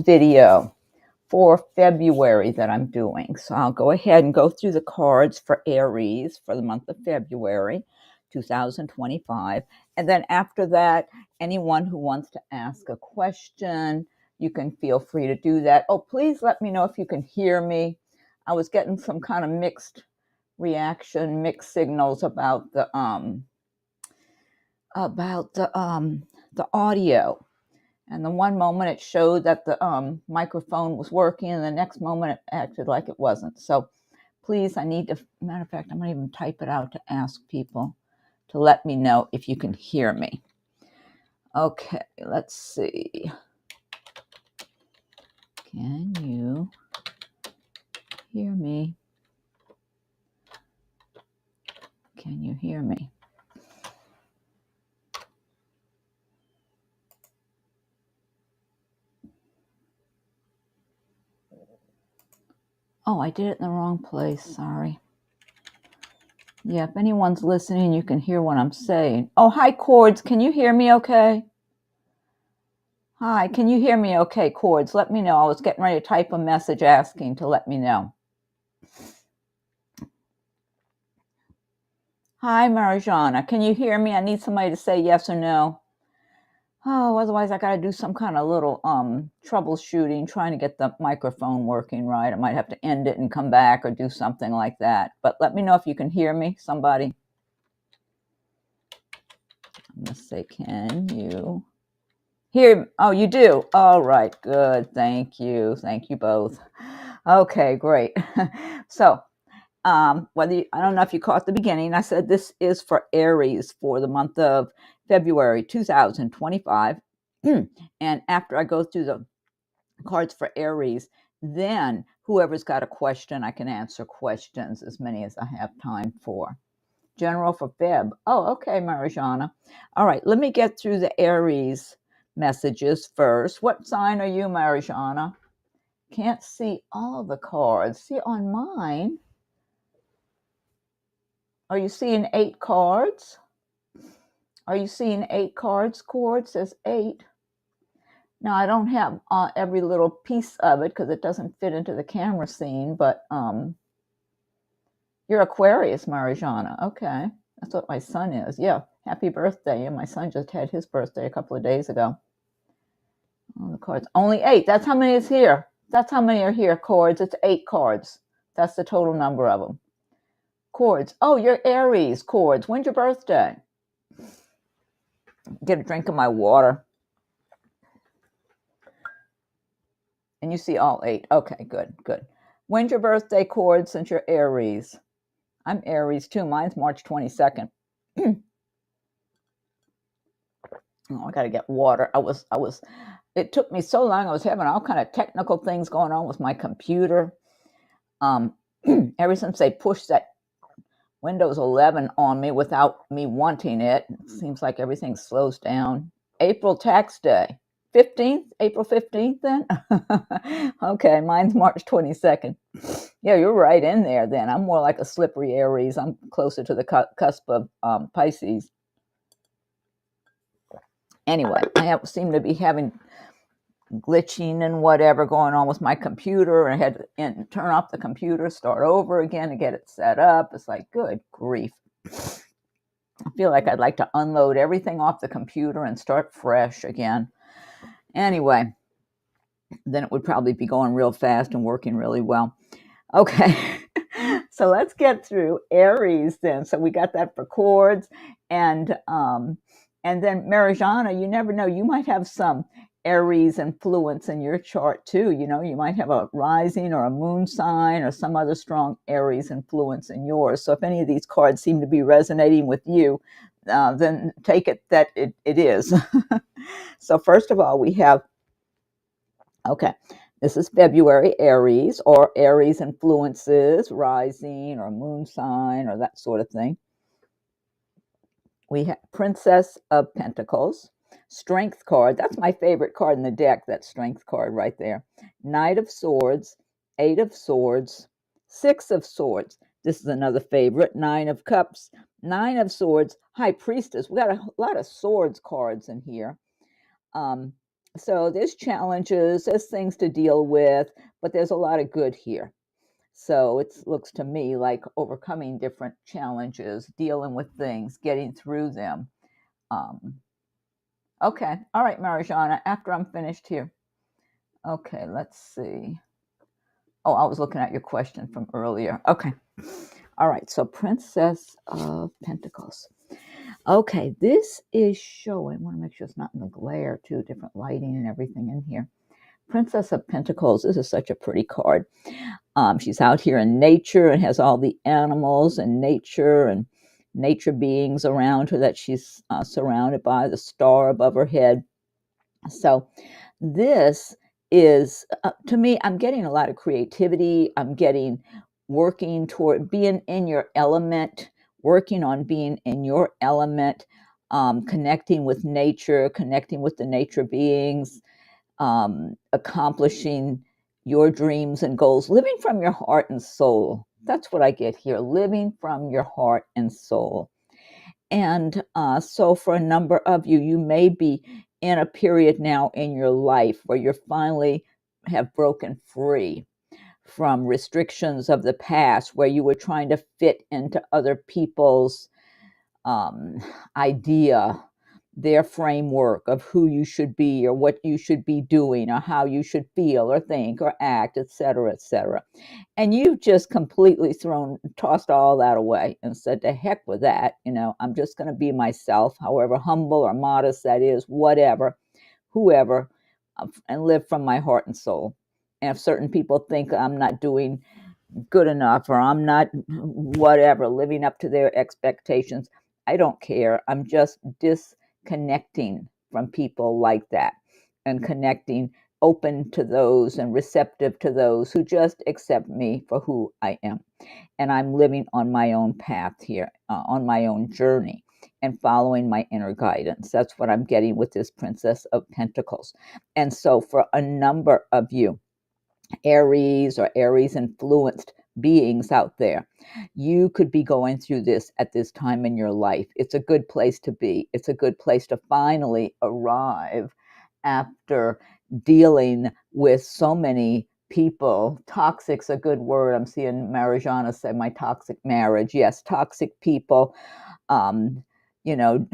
video for February that I'm doing. So I'll go ahead and go through the cards for Aries for the month of February 2025. And then after that, anyone who wants to ask a question, you can feel free to do that. Oh, please let me know if you can hear me. I was getting some kind of mixed reaction, mixed signals about the audio. And the one moment it showed that the microphone was working, and the next moment it acted like it wasn't. So please, I need to, matter of fact, I'm going to even type it out to ask people to let me know if you can hear me. Okay, let's see. Can you hear me? Can you hear me? Oh, I did it in the wrong place. Sorry. Yeah, if anyone's listening, you can hear what I'm saying. Oh, hi, Cords. Can you hear me okay? Hi, can you hear me okay, Cords? Let me know. I was getting ready to type a message asking to let me know. Hi, Marjana. Can you hear me? I need somebody to say yes or no. Oh, otherwise I got to do some kind of little troubleshooting, trying to get the microphone working right. I might have to end it and come back or do something like that. But let me know if you can hear me, somebody. I'm going to say, can you hear? Oh, you do. All right, good. Thank you. Thank you both. Okay, great. So, I don't know if you caught the beginning. I said this is for Aries for the month of February 2025. And after I go through the cards for Aries, then whoever's got a question, I can answer questions, as many as I have time for. General for Feb. Oh, okay, Marjana. All right, let me get through the Aries messages first. What sign are you, Marjana? Can't see all the cards. See, on mine, are you seeing 8 cards? Are you seeing 8 cards? Cord says 8. Now, I don't have every little piece of it because it doesn't fit into the camera scene, but you're Aquarius, Marjana. Okay, that's what my son is. Yeah, happy birthday. And my son just had his birthday a couple of days ago. Oh, the cards. Only 8. That's how many is here. That's how many are here, Cords. It's 8 cards. That's the total number of them. Cords. Oh, you're Aries, Cords. When's your birthday? Get a drink of my water. And you see all 8. Okay, good, good. When's your birthday, Cords, since you're Aries? I'm Aries too. Mine's March 22nd. Oh, I got to get water. It took me so long. I was having all kind of technical things going on with my computer. Ever since they pushed that Windows 11 on me without me wanting it, it seems like everything slows down. April tax day. 15th? April 15th then? Okay, mine's March 22nd. Yeah, you're right in there then. I'm more like a slippery Aries. I'm closer to the cusp of Pisces. Anyway, I seem to be having glitching and whatever going on with my computer. I had to turn off the computer, start over again to get it set up. It's like, good grief. I feel like I'd like to unload everything off the computer and start fresh again. Anyway, then it would probably be going real fast and working really well. Okay, so let's get through Aries then. So we got that for Cords, and then Marjana, you never know, you might have some Aries influence in your chart too. You know, you might have a rising or a moon sign or some other strong Aries influence in yours. So if any of these cards seem to be resonating with you, then take it that it is. So first of all, we have, okay, this is February, Aries, or Aries influences, rising or moon sign or that sort of thing. We have Princess of Pentacles, Strength card. That's my favorite card in the deck, that Strength card right there. Knight of Swords, 8 of Swords, 6 of Swords. This is another favorite. 9 of Cups, 9 of Swords, High Priestess. We got a lot of swords cards in here. So there's challenges, there's things to deal with, but there's a lot of good here. So it looks to me like overcoming different challenges, dealing with things, getting through them. Um, okay. All right, Marijana, after I'm finished here. Okay, let's see. Oh, I was looking at your question from earlier. Okay. All right. So Princess of Pentacles. Okay, this is showing. I want to make sure it's not in the glare, too. Different lighting and everything in here. Princess of Pentacles. This is such a pretty card. She's out here in nature and has all the animals and nature beings around her that she's surrounded by, the star above her head. So this is, to me, I'm getting a lot of creativity. I'm getting working toward being in your element, working on being in your element, connecting with nature, connecting with the nature beings, accomplishing your dreams and goals, living from your heart and soul. That's what I get here, living from your heart and soul. And so, for a number of you, you may be in a period now in your life where you finally have broken free from restrictions of the past, where you were trying to fit into other people's um, idea, their framework of who you should be or what you should be doing or how you should feel or think or act, etc., etc. And you've just completely tossed all that away and said, to heck with that. I'm just going to be myself, however humble or modest that is, whatever, whoever, and live from my heart and soul. And if certain people think I'm not doing good enough or I'm not whatever, living up to their expectations, I don't care. I'm just disconnecting from people like that and connecting, open to those and receptive to those who just accept me for who I am. And I'm living on my own path here, on my own journey and following my inner guidance. That's what I'm getting with this Princess of Pentacles. And so for a number of you, Aries or Aries influenced beings out there, you could be going through this at this time in your life. It's a good place to be. It's a good place to finally arrive after dealing with so many people. Toxic's a good word. I'm seeing Marijana say my toxic marriage. Yes, toxic people. Um, you know,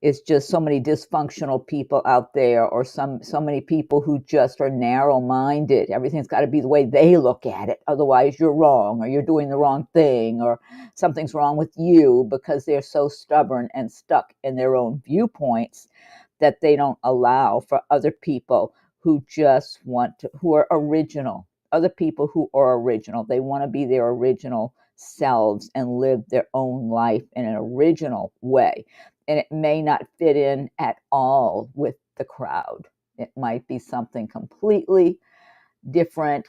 it's just so many dysfunctional people out there, or so many people who just are narrow-minded. Everything's got to be the way they look at it, otherwise you're wrong or you're doing the wrong thing or something's wrong with you, because they're so stubborn and stuck in their own viewpoints that they don't allow for other people who just want to, who are original, other people who are original. They want to be their original selves and live their own life in an original way. And it may not fit in at all with the crowd. It might be something completely different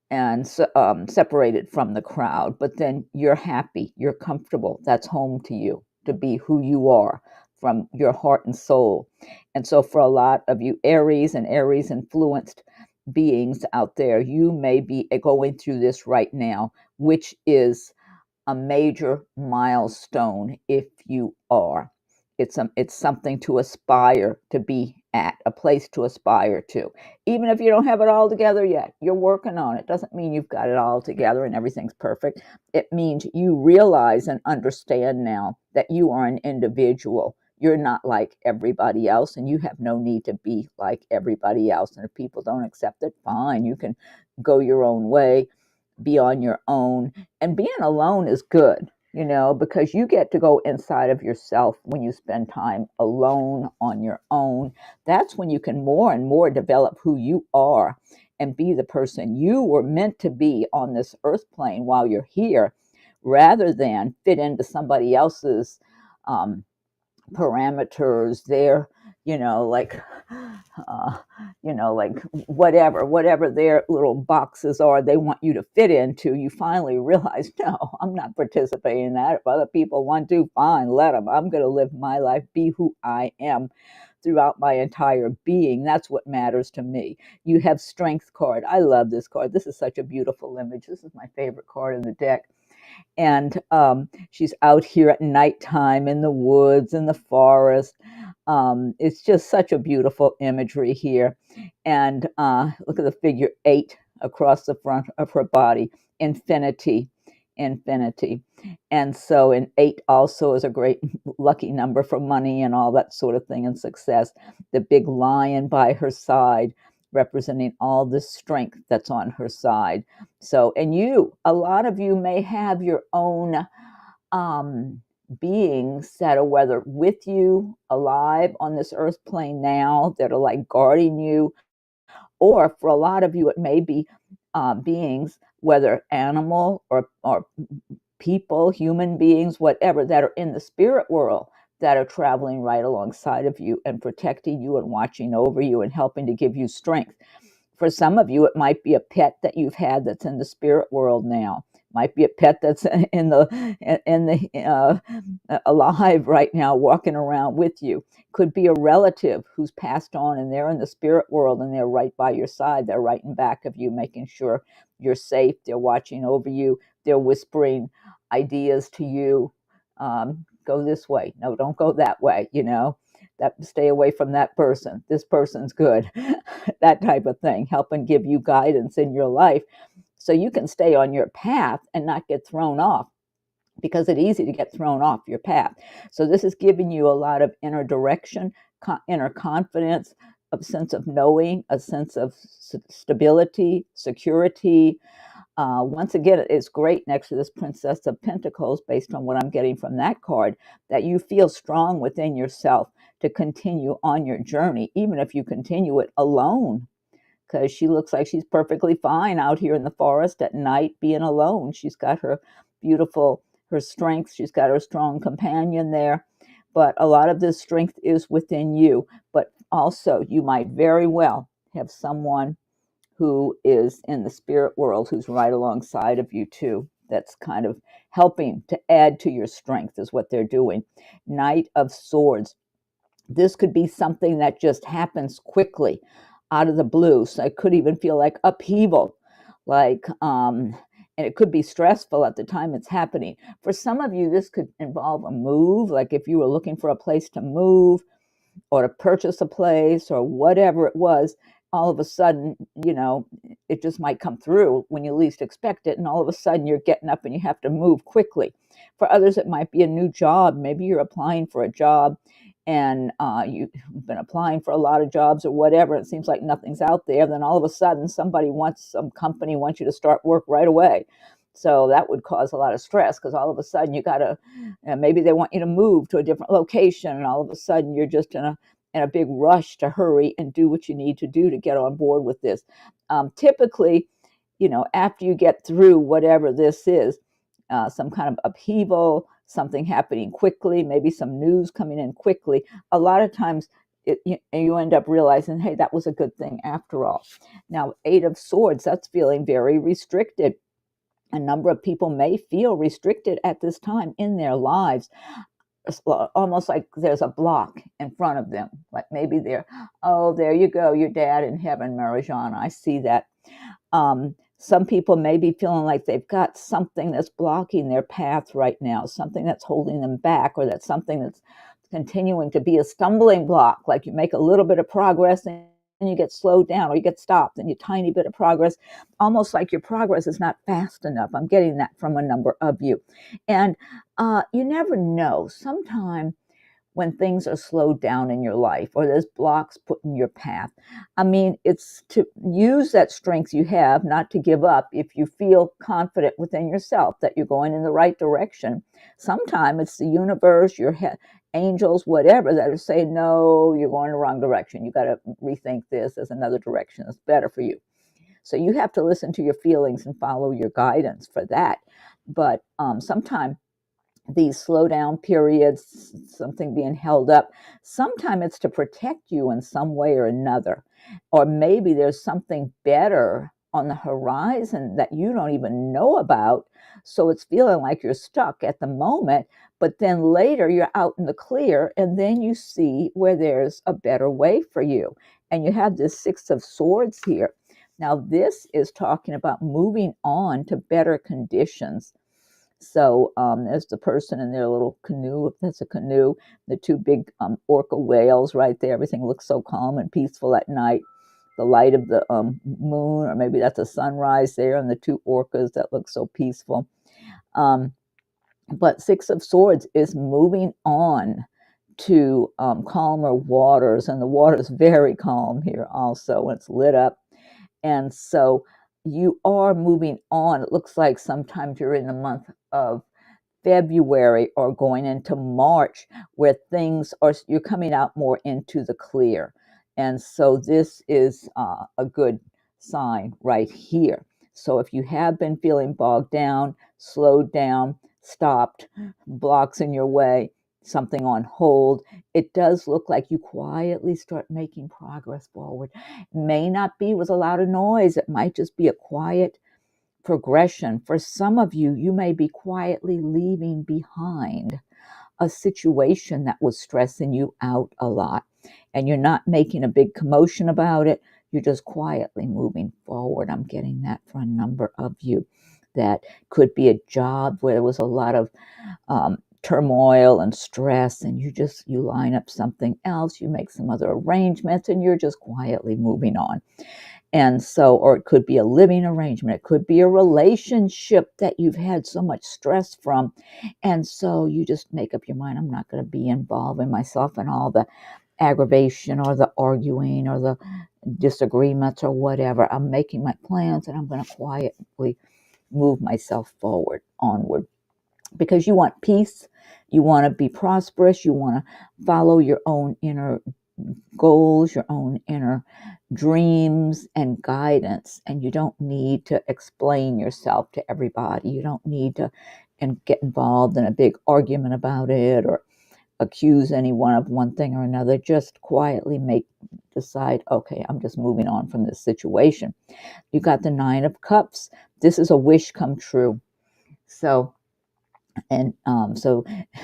and separated from the crowd, but then you're happy, you're comfortable. That's home to you, to be who you are from your heart and soul. And so for a lot of you Aries and Aries influenced beings out there, you may be going through this right now, which is a major milestone if you are. It's something to aspire to be at, a place to aspire to. Even if you don't have it all together yet, you're working on it. Doesn't mean you've got it all together and everything's perfect. It means you realize and understand now that you are an individual. You're not like everybody else, and you have no need to be like everybody else. And if people don't accept it, fine. You can go your own way, be on your own. And being alone is good, because you get to go inside of yourself when you spend time alone on your own. That's when you can more and more develop who you are and be the person you were meant to be on this earth plane while you're here, rather than fit into somebody else's parameters, their, like, like whatever their little boxes are they want you to fit into. You finally realize, no, I'm not participating in that. If other people want to, fine, let them. I'm going to live my life, be who I am throughout my entire being. That's what matters to me. You have Strength card. I love this card. This is such a beautiful image. This is my favorite card in the deck. And she's out here at nighttime in the woods, in the forest. It's just such a beautiful imagery here. And look at the figure 8 across the front of her body. Infinity, infinity. And so an 8 also is a great lucky number for money and all that sort of thing, and success. The big lion by her side, representing all the strength that's on her side. So, and you, a lot of you may have your own beings that are whether with you alive on this earth plane now, that are like guarding you, or for a lot of you, it may be beings, whether animal or people, human beings, whatever, that are in the spirit world, that are traveling right alongside of you and protecting you and watching over you and helping to give you strength. For some of you, it might be a pet that you've had that's in the spirit world now. Might be a pet that's in the alive right now, walking around with you. Could be a relative who's passed on and they're in the spirit world and they're right by your side. They're right in back of you, making sure you're safe. They're watching over you. They're whispering ideas to you. Go this way. No, don't go that way. That stay away from that person. This person's good. That type of thing, helping give you guidance in your life so you can stay on your path and not get thrown off, because it's easy to get thrown off your path. So this is giving you a lot of inner direction, inner confidence, a sense of knowing, a sense of stability, security. Once again, it's great next to this Princess of Pentacles, based on what I'm getting from that card, that you feel strong within yourself to continue on your journey, even if you continue it alone, because she looks like she's perfectly fine out here in the forest at night being alone. She's got her strength. She's got her strong companion there. But a lot of this strength is within you. But also, you might very well have someone who is in the spirit world who's right alongside of you too. That's kind of helping to add to your strength, is what they're doing. Knight of Swords. This could be something that just happens quickly out of the blue. So it could even feel like upheaval, and it could be stressful at the time it's happening. For some of you, this could involve a move, like if you were looking for a place to move or to purchase a place or whatever it was. All of a sudden, it just might come through when you least expect it. And all of a sudden you're getting up and you have to move quickly. For others, it might be a new job. Maybe you're applying for a job and you've been applying for a lot of jobs or whatever. It seems like nothing's out there. Then all of a sudden some company wants you to start work right away. So that would cause a lot of stress, because all of a sudden you got to, maybe they want you to move to a different location, and all of a sudden you're just in a big rush to hurry and do what you need to do to get on board with this. Typically, after you get through whatever this is, some kind of upheaval, something happening quickly, maybe some news coming in quickly, a lot of times you end up realizing, hey, that was a good thing after all. Now, 8 of Swords, that's feeling very restricted. A number of people may feel restricted at this time in their lives. It's almost like there's a block in front of them. Like maybe there you go, your dad in heaven, Marijana. I see that. Some people may be feeling like they've got something that's blocking their path right now, something that's holding them back, or that's something that's continuing to be a stumbling block. Like you make a little bit of progress and you get slowed down, or you get stopped, and you tiny bit of progress, almost like your progress is not fast enough. I'm getting that from a number of you. And you never know. Sometime when things are slowed down in your life, or there's blocks put in your path, I mean, it's to use that strength you have, not to give up if you feel confident within yourself that you're going in the right direction. Sometimes it's the universe, your angels, whatever, that are saying, no, you're going the wrong direction. You got to rethink this. There's another direction that's better for you. So you have to listen to your feelings and follow your guidance for that. But sometimes these slowdown periods, something being held up, sometimes it's to protect you in some way or another. Or maybe there's something better on the horizon that you don't even know about. So it's feeling like you're stuck at the moment, but then later you're out in the clear, and then you see where there's a better way for you. And you have this 6 of Swords here. Now, this is talking about moving on to better conditions. So there's the person in their little canoe, if that's a canoe, the two big orca whales right there. Everything looks so calm and peaceful at night. The light of the moon, or maybe that's a sunrise there, and the two orcas that look so peaceful. But Six of Swords is moving on to calmer waters, and the water's very calm here also. It's lit up. And so you are moving on. It looks like sometimes you're in the month of February or going into March, where things are, you're coming out more into the clear. And so this is a good sign right here. So if you have been feeling bogged down, slowed down, stopped, blocks in your way, something on hold, it does look like you quietly start making progress forward. It may not be with a lot of noise. It might just be a quiet progression. For some of you, you may be quietly leaving behind a situation that was stressing you out a lot, and you're not making a big commotion about it. You're just quietly moving forward. I'm getting that for a number of you. That could be a job where there was a lot of turmoil and stress, and you line up something else, you make some other arrangements, and you're just quietly moving on. And so, or it could be a living arrangement. It could be a relationship that you've had so much stress from. And so you just make up your mind, I'm not going to be involving myself in all the aggravation or the arguing or the disagreements or whatever. I'm making my plans, and I'm going to quietly move myself forward, onward. Because you want peace, you want to be prosperous, you want to follow your own inner goals, your own inner dreams and guidance, and you don't need to explain yourself to everybody. You don't need to get involved in a big argument about it or accuse anyone of one thing or another. Just quietly decide, okay, I'm just moving on from this situation. You got the Nine of Cups. This is a wish come true. So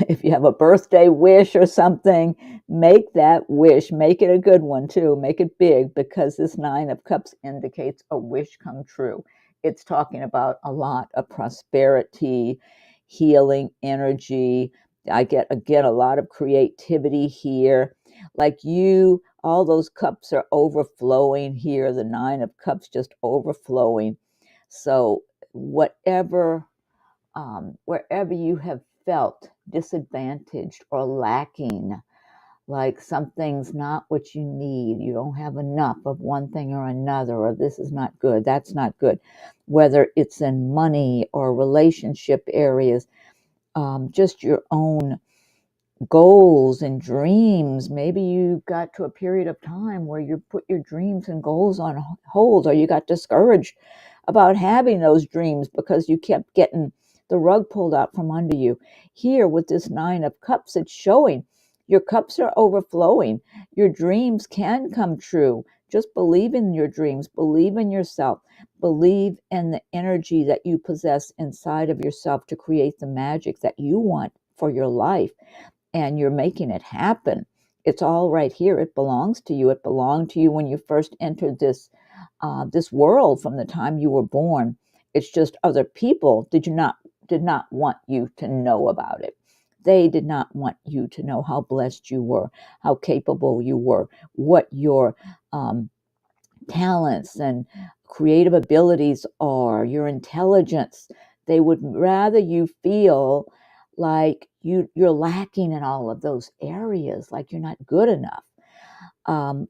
if you have a birthday wish or something, make that wish. Make it a good one too. Make it big, because this Nine of Cups indicates a wish come true. It's talking about a lot of prosperity, healing energy. I get, again, a lot of creativity here. Like all those cups are overflowing here. The Nine of Cups just overflowing. So wherever you have felt disadvantaged or lacking, like something's not what you need, you don't have enough of one thing or another, or this is not good, that's not good, whether it's in money or relationship areas, just your own goals and dreams. Maybe you got to a period of time where you put your dreams and goals on hold, or you got discouraged about having those dreams because you kept getting the rug pulled out from under you. Here with this Nine of Cups, it's showing your cups are overflowing. Your dreams can come true. Just believe in your dreams. Believe in yourself. Believe in the energy that you possess inside of yourself to create the magic that you want for your life. And you're making it happen. It's all right here. It belongs to you. It belonged to you when you first entered this world, from the time you were born. It's just other people did not want you to know about it. They did not want you to know how blessed you were, how capable you were, what your talents and creative abilities are, your intelligence. They would rather you feel like you're lacking in all of those areas, like you're not good enough,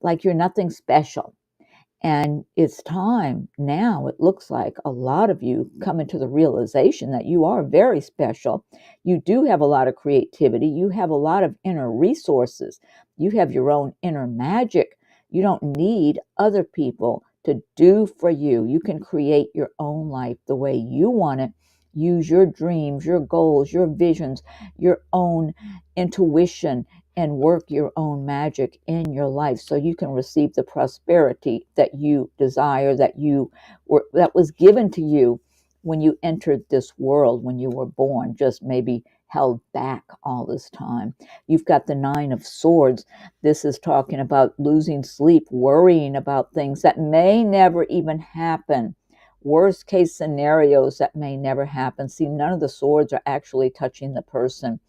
like you're nothing special. And it's time now, it looks like a lot of you come into the realization that you are very special. You do have a lot of creativity. You have a lot of inner resources. You have your own inner magic. You don't need other people to do for you. You can create your own life the way you want it. Use your dreams, your goals, your visions, your own intuition, and work your own magic in your life so you can receive the prosperity that you desire, that was given to you when you entered this world, when you were born, just maybe held back all this time. You've got the Nine of Swords. This is talking about losing sleep, worrying about things that may never even happen, worst case scenarios that may never happen. See, none of the swords are actually touching the person.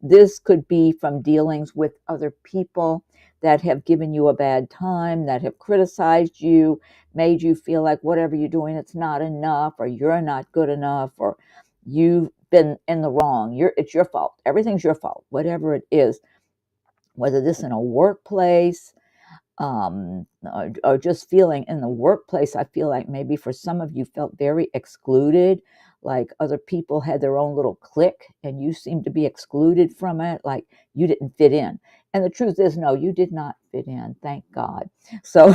This could be from dealings with other people that have given you a bad time, that have criticized you, made you feel like whatever you're doing, it's not enough, or you're not good enough, or you've been in the wrong. It's your fault. Everything's your fault, whatever it is, whether this in a workplace, or just feeling in the workplace. I feel like maybe for some of you felt very excluded, like other people had their own little clique and you seemed to be excluded from it, like you didn't fit in. And the truth is, no, you did not fit in, thank God. So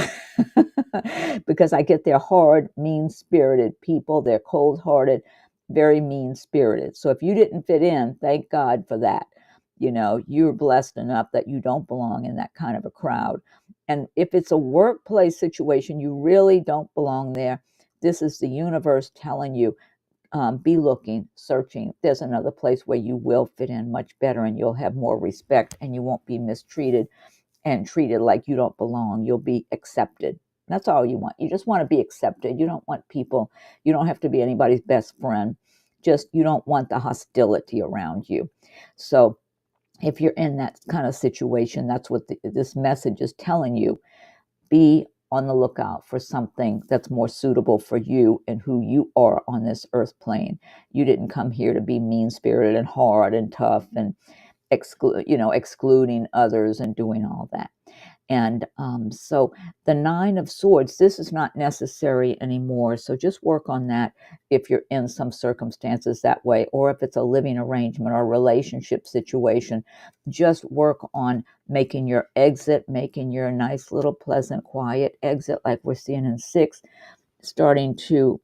because I get they're hard, mean-spirited people, they're cold-hearted, very mean-spirited. So if you didn't fit in, thank God for that. You know, you're blessed enough that you don't belong in that kind of a crowd. And if it's a workplace situation, you really don't belong there. This is the universe telling you, be looking, searching. There's another place where you will fit in much better and you'll have more respect and you won't be mistreated and treated like you don't belong. You'll be accepted. That's all you want. You just want to be accepted. You don't want people, you don't have to be anybody's best friend. Just, you don't want the hostility around you. So if you're in that kind of situation, that's what this message is telling you. Be on the lookout for something that's more suitable for you and who you are on this earth plane. You didn't come here to be mean-spirited and hard and tough and excluding others and doing all that. And so the Nine of Swords, this is not necessary anymore. So just work on that if you're in some circumstances that way, or if it's a living arrangement or relationship situation. Just work on making your exit, making your nice little pleasant, quiet exit like we're seeing in 6, starting to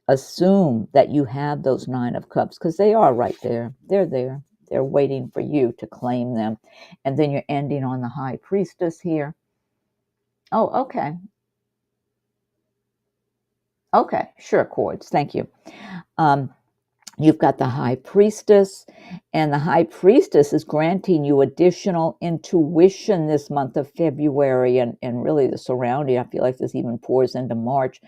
assume that you have those 9 of Cups because they are right there. They're there. They're waiting for you to claim them. And then you're ending on the High Priestess here. Oh, okay. Okay, sure, Cords. Thank you. You've got the High Priestess, and the High Priestess is granting you additional intuition this month of February and really the surrounding. I feel like this even pours into March,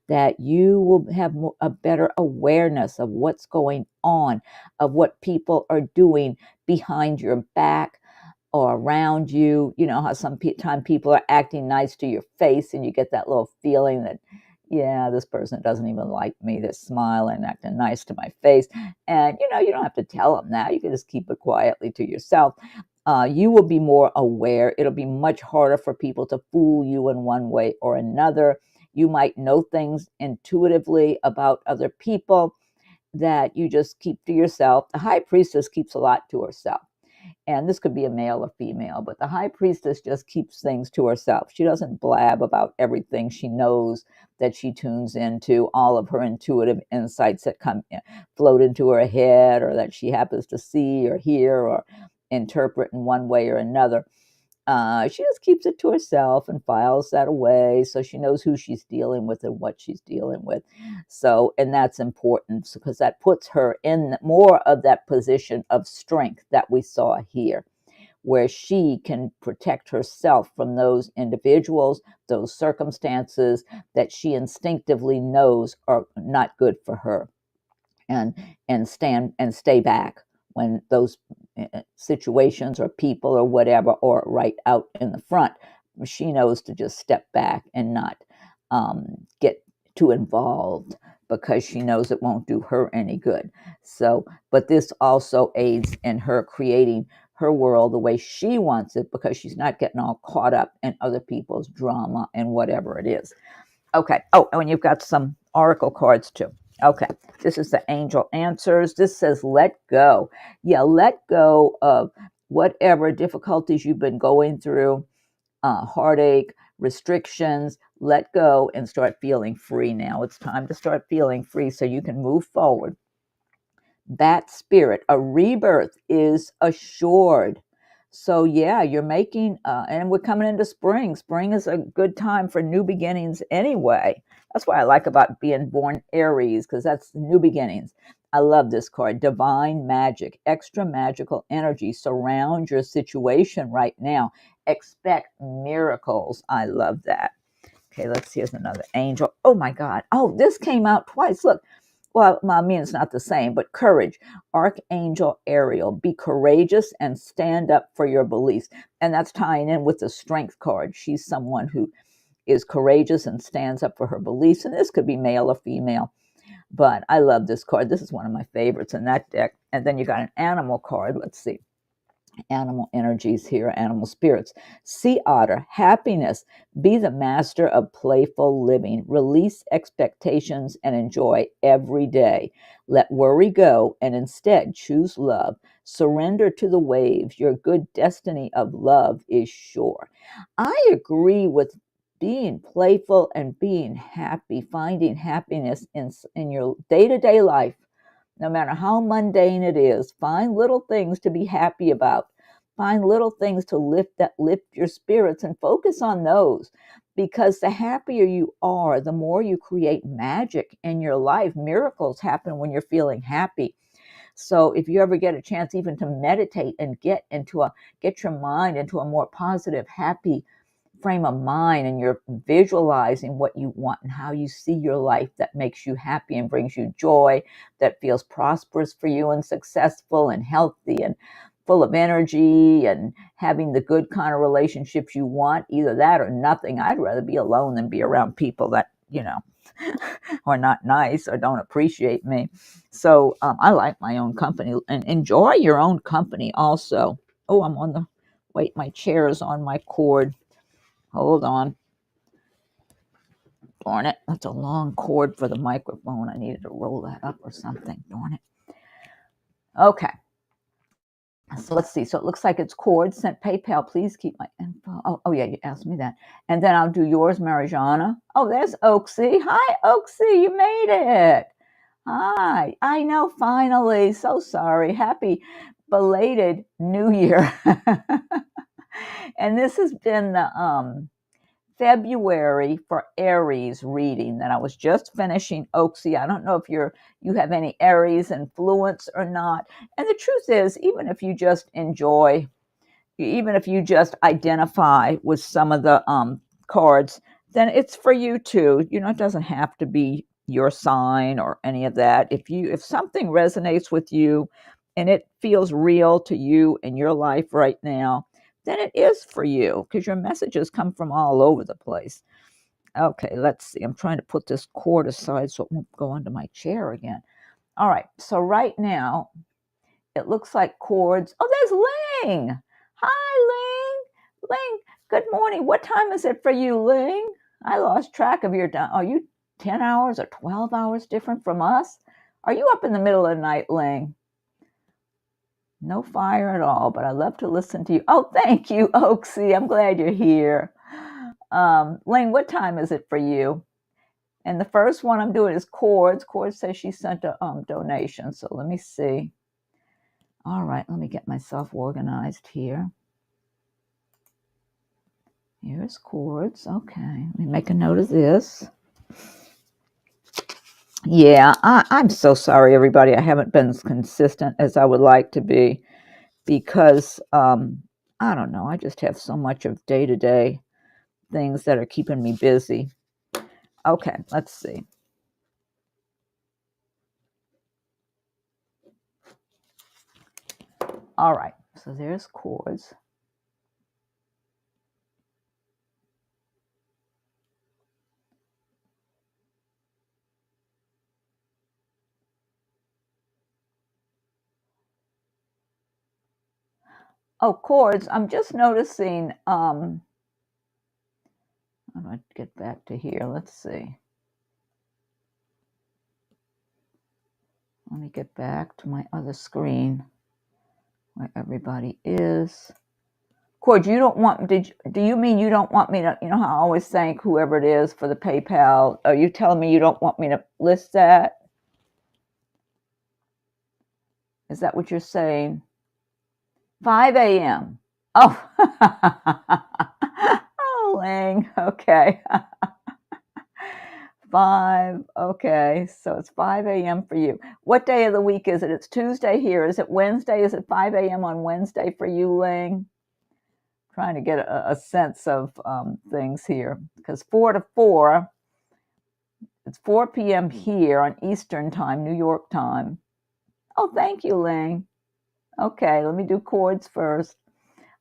that you will have a better awareness of what's going on, of what people are doing behind your back or around you. You know how sometimes people are acting nice to your face and you get that little feeling that, yeah, this person doesn't even like me. They're smiling, acting nice to my face. And, you don't have to tell them that. You can just keep it quietly to yourself. You will be more aware. It'll be much harder for people to fool you in one way or another. You might know things intuitively about other people that you just keep to yourself. The High Priestess keeps a lot to herself. And this could be a male or female, but the High Priestess just keeps things to herself. She doesn't blab about everything she knows, that she tunes into, all of her intuitive insights that float into her head, or that she happens to see or hear or interpret in one way or another. She just keeps it to herself and files that away so she knows who she's dealing with and what she's dealing with. So, and that's important because that puts her in more of that position of strength that we saw here, where she can protect herself from those individuals, those circumstances that she instinctively knows are not good for her, and stay back when those situations or people or whatever are right out in the front. She knows to just step back and not get too involved because she knows it won't do her any good. So, but this also aids in her creating her world the way she wants it, because she's not getting all caught up in other people's drama and whatever it is. Okay. Oh, and you've got some oracle cards too. Okay. This is the Angel Answers. This says, let go. Yeah, let go of whatever difficulties you've been going through, heartache, restrictions. Let go and start feeling free now. It's time to start feeling free so you can move forward. Bat spirit, a rebirth is assured. So yeah, you're making, and we're coming into spring. Spring is a good time for new beginnings anyway. That's what I like about being born Aries, because that's new beginnings. I love this card. Divine magic, extra magical energy surround your situation right now. Expect miracles. I love that. Okay, let's see. Here's another angel. Oh my God. Oh, this came out twice. Look. Well, I mean, it's not the same, but courage. Archangel Ariel. Be courageous and stand up for your beliefs. And that's tying in with the strength card. She's someone who is courageous and stands up for her beliefs. And this could be male or female. But I love this card. This is one of my favorites in that deck. And then you got an animal card. Let's see. Animal energies here, animal spirits. Sea otter, happiness. Be the master of playful living. Release expectations and enjoy every day. Let worry go and instead choose love. Surrender to the waves. Your good destiny of love is sure. I agree with being playful and being happy, finding happiness in your day-to-day life. No matter how mundane it is, find little things to be happy about. Find little things to lift your spirits and focus on those. Because the happier you are, the more you create magic in your life. Miracles happen when you're feeling happy. So if you ever get a chance even to meditate and get your mind into a more positive, happy frame of mind, and you're visualizing what you want and how you see your life that makes you happy and brings you joy, that feels prosperous for you and successful and healthy and full of energy and having the good kind of relationships you want, either that or nothing. I'd rather be alone than be around people that, are not nice or don't appreciate me. So I like my own company, and enjoy your own company also. Oh, wait, my chair is on my cord. Hold on. Darn it. That's a long cord for the microphone. I needed to roll that up or something. Darn it. Okay. So let's see. So it looks like it's cord sent PayPal. Please keep my info. Oh yeah, you asked me that. And then I'll do yours, Marijana. Oh, there's Oaksy. Hi, Oaksy. You made it. Hi. I know, finally. So sorry. Happy belated New Year. And this has been the February for Aries reading that I was just finishing. Oaksy, I don't know if you have any Aries influence or not. And the truth is, even if you just identify with some of the cards, then it's for you too. It doesn't have to be your sign or any of that. If something resonates with you and it feels real to you in your life right now, then it is for you, because your messages come from all over the place. Okay, let's see. I'm trying to put this cord aside so it won't go under my chair again. All right, so right now, it looks like cords. Oh, there's Ling. Hi, Ling. Ling, good morning. What time is it for you, Ling? I lost track of your time. Are you 10 hours or 12 hours different from us? Are you up in the middle of the night, Ling? No fire at all, but I love to listen to you. Oh, thank you, Oaksy. I'm glad you're here. Ling, what time is it for you? And the first one I'm doing is Cords. Cords says she sent a donation, so let me see. All right, let me get myself organized here. Here's Cords. Okay, let me make a note of this. Yeah, I'm so sorry, everybody. I haven't been as consistent as I would like to be, because I don't know. I just have so much of day-to-day things that are keeping me busy. Okay, let's see. All right, so there's Cords. Oh, Cords, I'm just noticing, I'm going to get back to here. Let's see. Let me get back to my other screen where everybody is. Cords, you don't want, do you mean you don't want me to, how I always thank whoever it is for the PayPal? Are you telling me you don't want me to list that? Is that what you're saying? 5 a.m. Oh, oh, Lang. Okay. 5. Okay. So it's 5 a.m. for you. What day of the week is it? It's Tuesday here. Is it Wednesday? Is it 5 a.m. on Wednesday for you, Lang? Trying to get a sense of things here, because 4 to 4, it's 4 p.m. here on Eastern time, New York time. Oh, thank you, Ling. Okay, let me do chords first.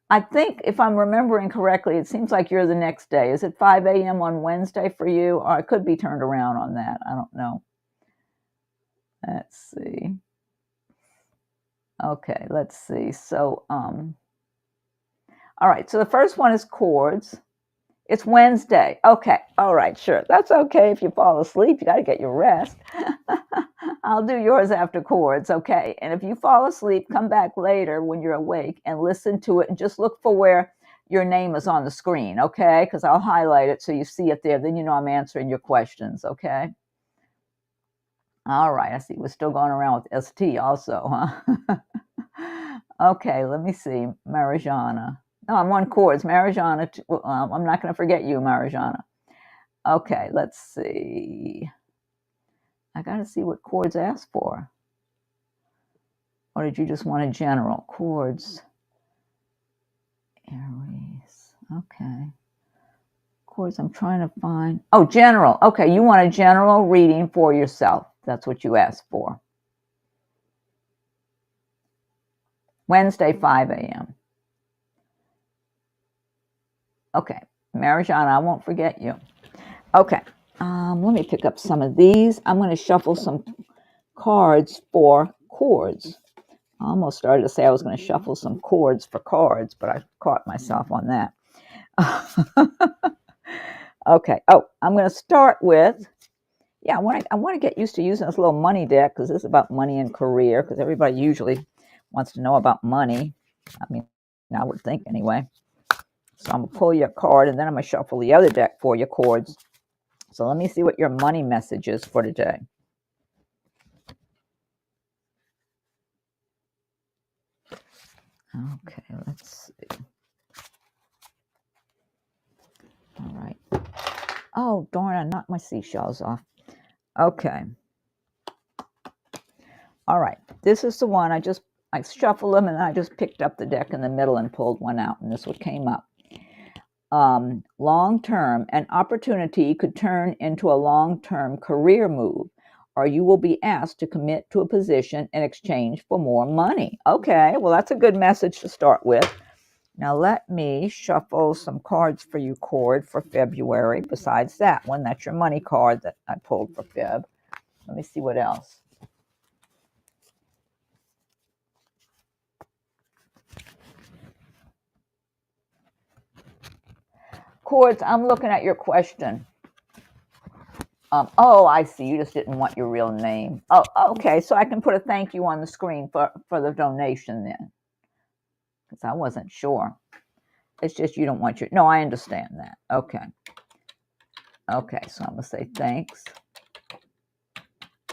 I think if I'm remembering correctly, it seems like you're the next day. Is it 5 a.m. on Wednesday for you? Or I could be turned around on that. I don't know. Let's see. Okay, let's see. So, all right. So the first one is chords. It's Wednesday. Okay. All right. Sure. That's okay if you fall asleep. You got to get your rest. I'll do yours after chords. Okay. And if you fall asleep, come back later when you're awake and listen to it and just look for where your name is on the screen. Okay. Because I'll highlight it so you see it there. Then you know I'm answering your questions. Okay. All right. I see we're still going around with ST also, huh? Okay. Let me see. Marijana. No, I'm on chords. Marijana, I'm not going to forget you, Marijana. Okay, let's see. I got to see what chords asked for. Or did you just want a general? Chords. Aries. Okay. Chords, I'm trying to find. Oh, general. Okay, you want a general reading for yourself. That's what you asked for. Wednesday, 5 a.m. Okay, Marijana, I won't forget you. Okay, let me pick up some of these. I'm going to shuffle some cards for chords. I almost started to say I was going to shuffle some chords for cards, but I caught myself on that. Okay. Oh, I'm going to start with, I want to get used to using this little money deck because this is about money and career, because everybody usually wants to know about money. I mean, I would think anyway. So I'm going to pull you a card, and then I'm going to shuffle the other deck for your chords. So let me see what your money message is for today. Okay, let's see. All right. Oh, darn, I knocked my seashells off. Okay. All right. This is the one I shuffled them, and I just picked up the deck in the middle and pulled one out, and this one came up. Long-term, an opportunity could turn into a long-term career move, or you will be asked to commit to a position in exchange for more money. Okay, well, that's a good message to start with. Now, let me shuffle some cards for you, Cord, for February. Besides that one, that's your money card that I pulled for Feb. Let me see what else. Cords, I'm looking at your question. Oh, I see. You just didn't want your real name. Oh, okay. So I can put a thank you on the screen for the donation then. Because I wasn't sure. It's just you don't want your... No, I understand that. Okay. Okay, so I'm going to say thanks,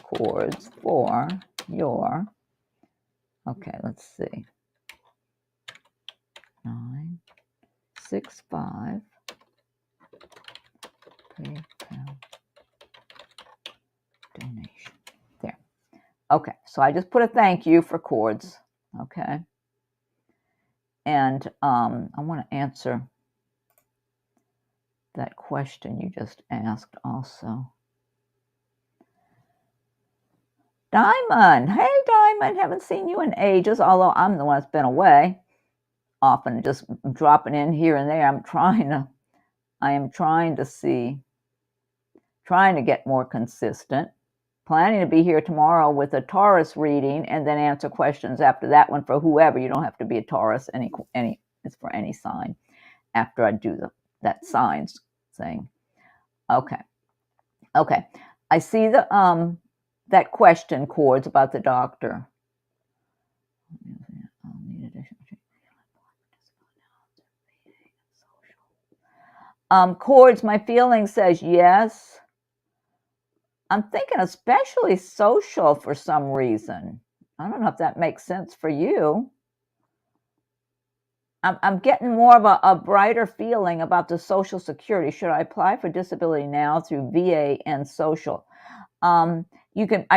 Cords, for your... Okay, let's see. 965 PayPal donation. There. Okay, so I just put a thank you for Cords. Okay. And I want to answer that question you just asked also. Diamond. Hey, Diamond. Haven't seen you in ages, although I'm the one that's been away. Often just dropping in here and there. I am trying to get more consistent. Planning to be here tomorrow with a Taurus reading and then answer questions after that one for whoever. You don't have to be a Taurus. It's for any sign after I do that signs thing. Okay. Okay. I see that question, Cords, about the doctor. Cords, my feeling says yes. I'm thinking especially social for some reason. I don't know if that makes sense for you. I'm getting more of a brighter feeling about the Social Security. Should I apply for disability now through VA and social? I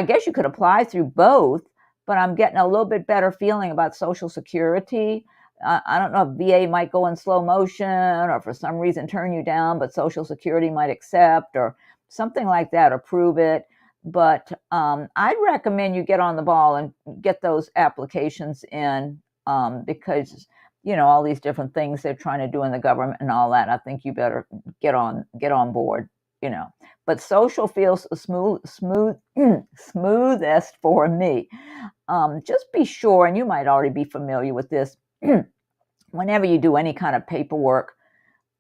guess you could apply through both, but I'm getting a little bit better feeling about Social Security. I don't know if VA might go in slow motion or for some reason turn you down, but Social Security might accept or something like that, approve it. But I'd recommend you get on the ball and get those applications in because, you know, all these different things they're trying to do in the government and all that. I think you better get on board, you know. But social feels smoothest for me. Just be sure, and you might already be familiar with this, whenever you do any kind of paperwork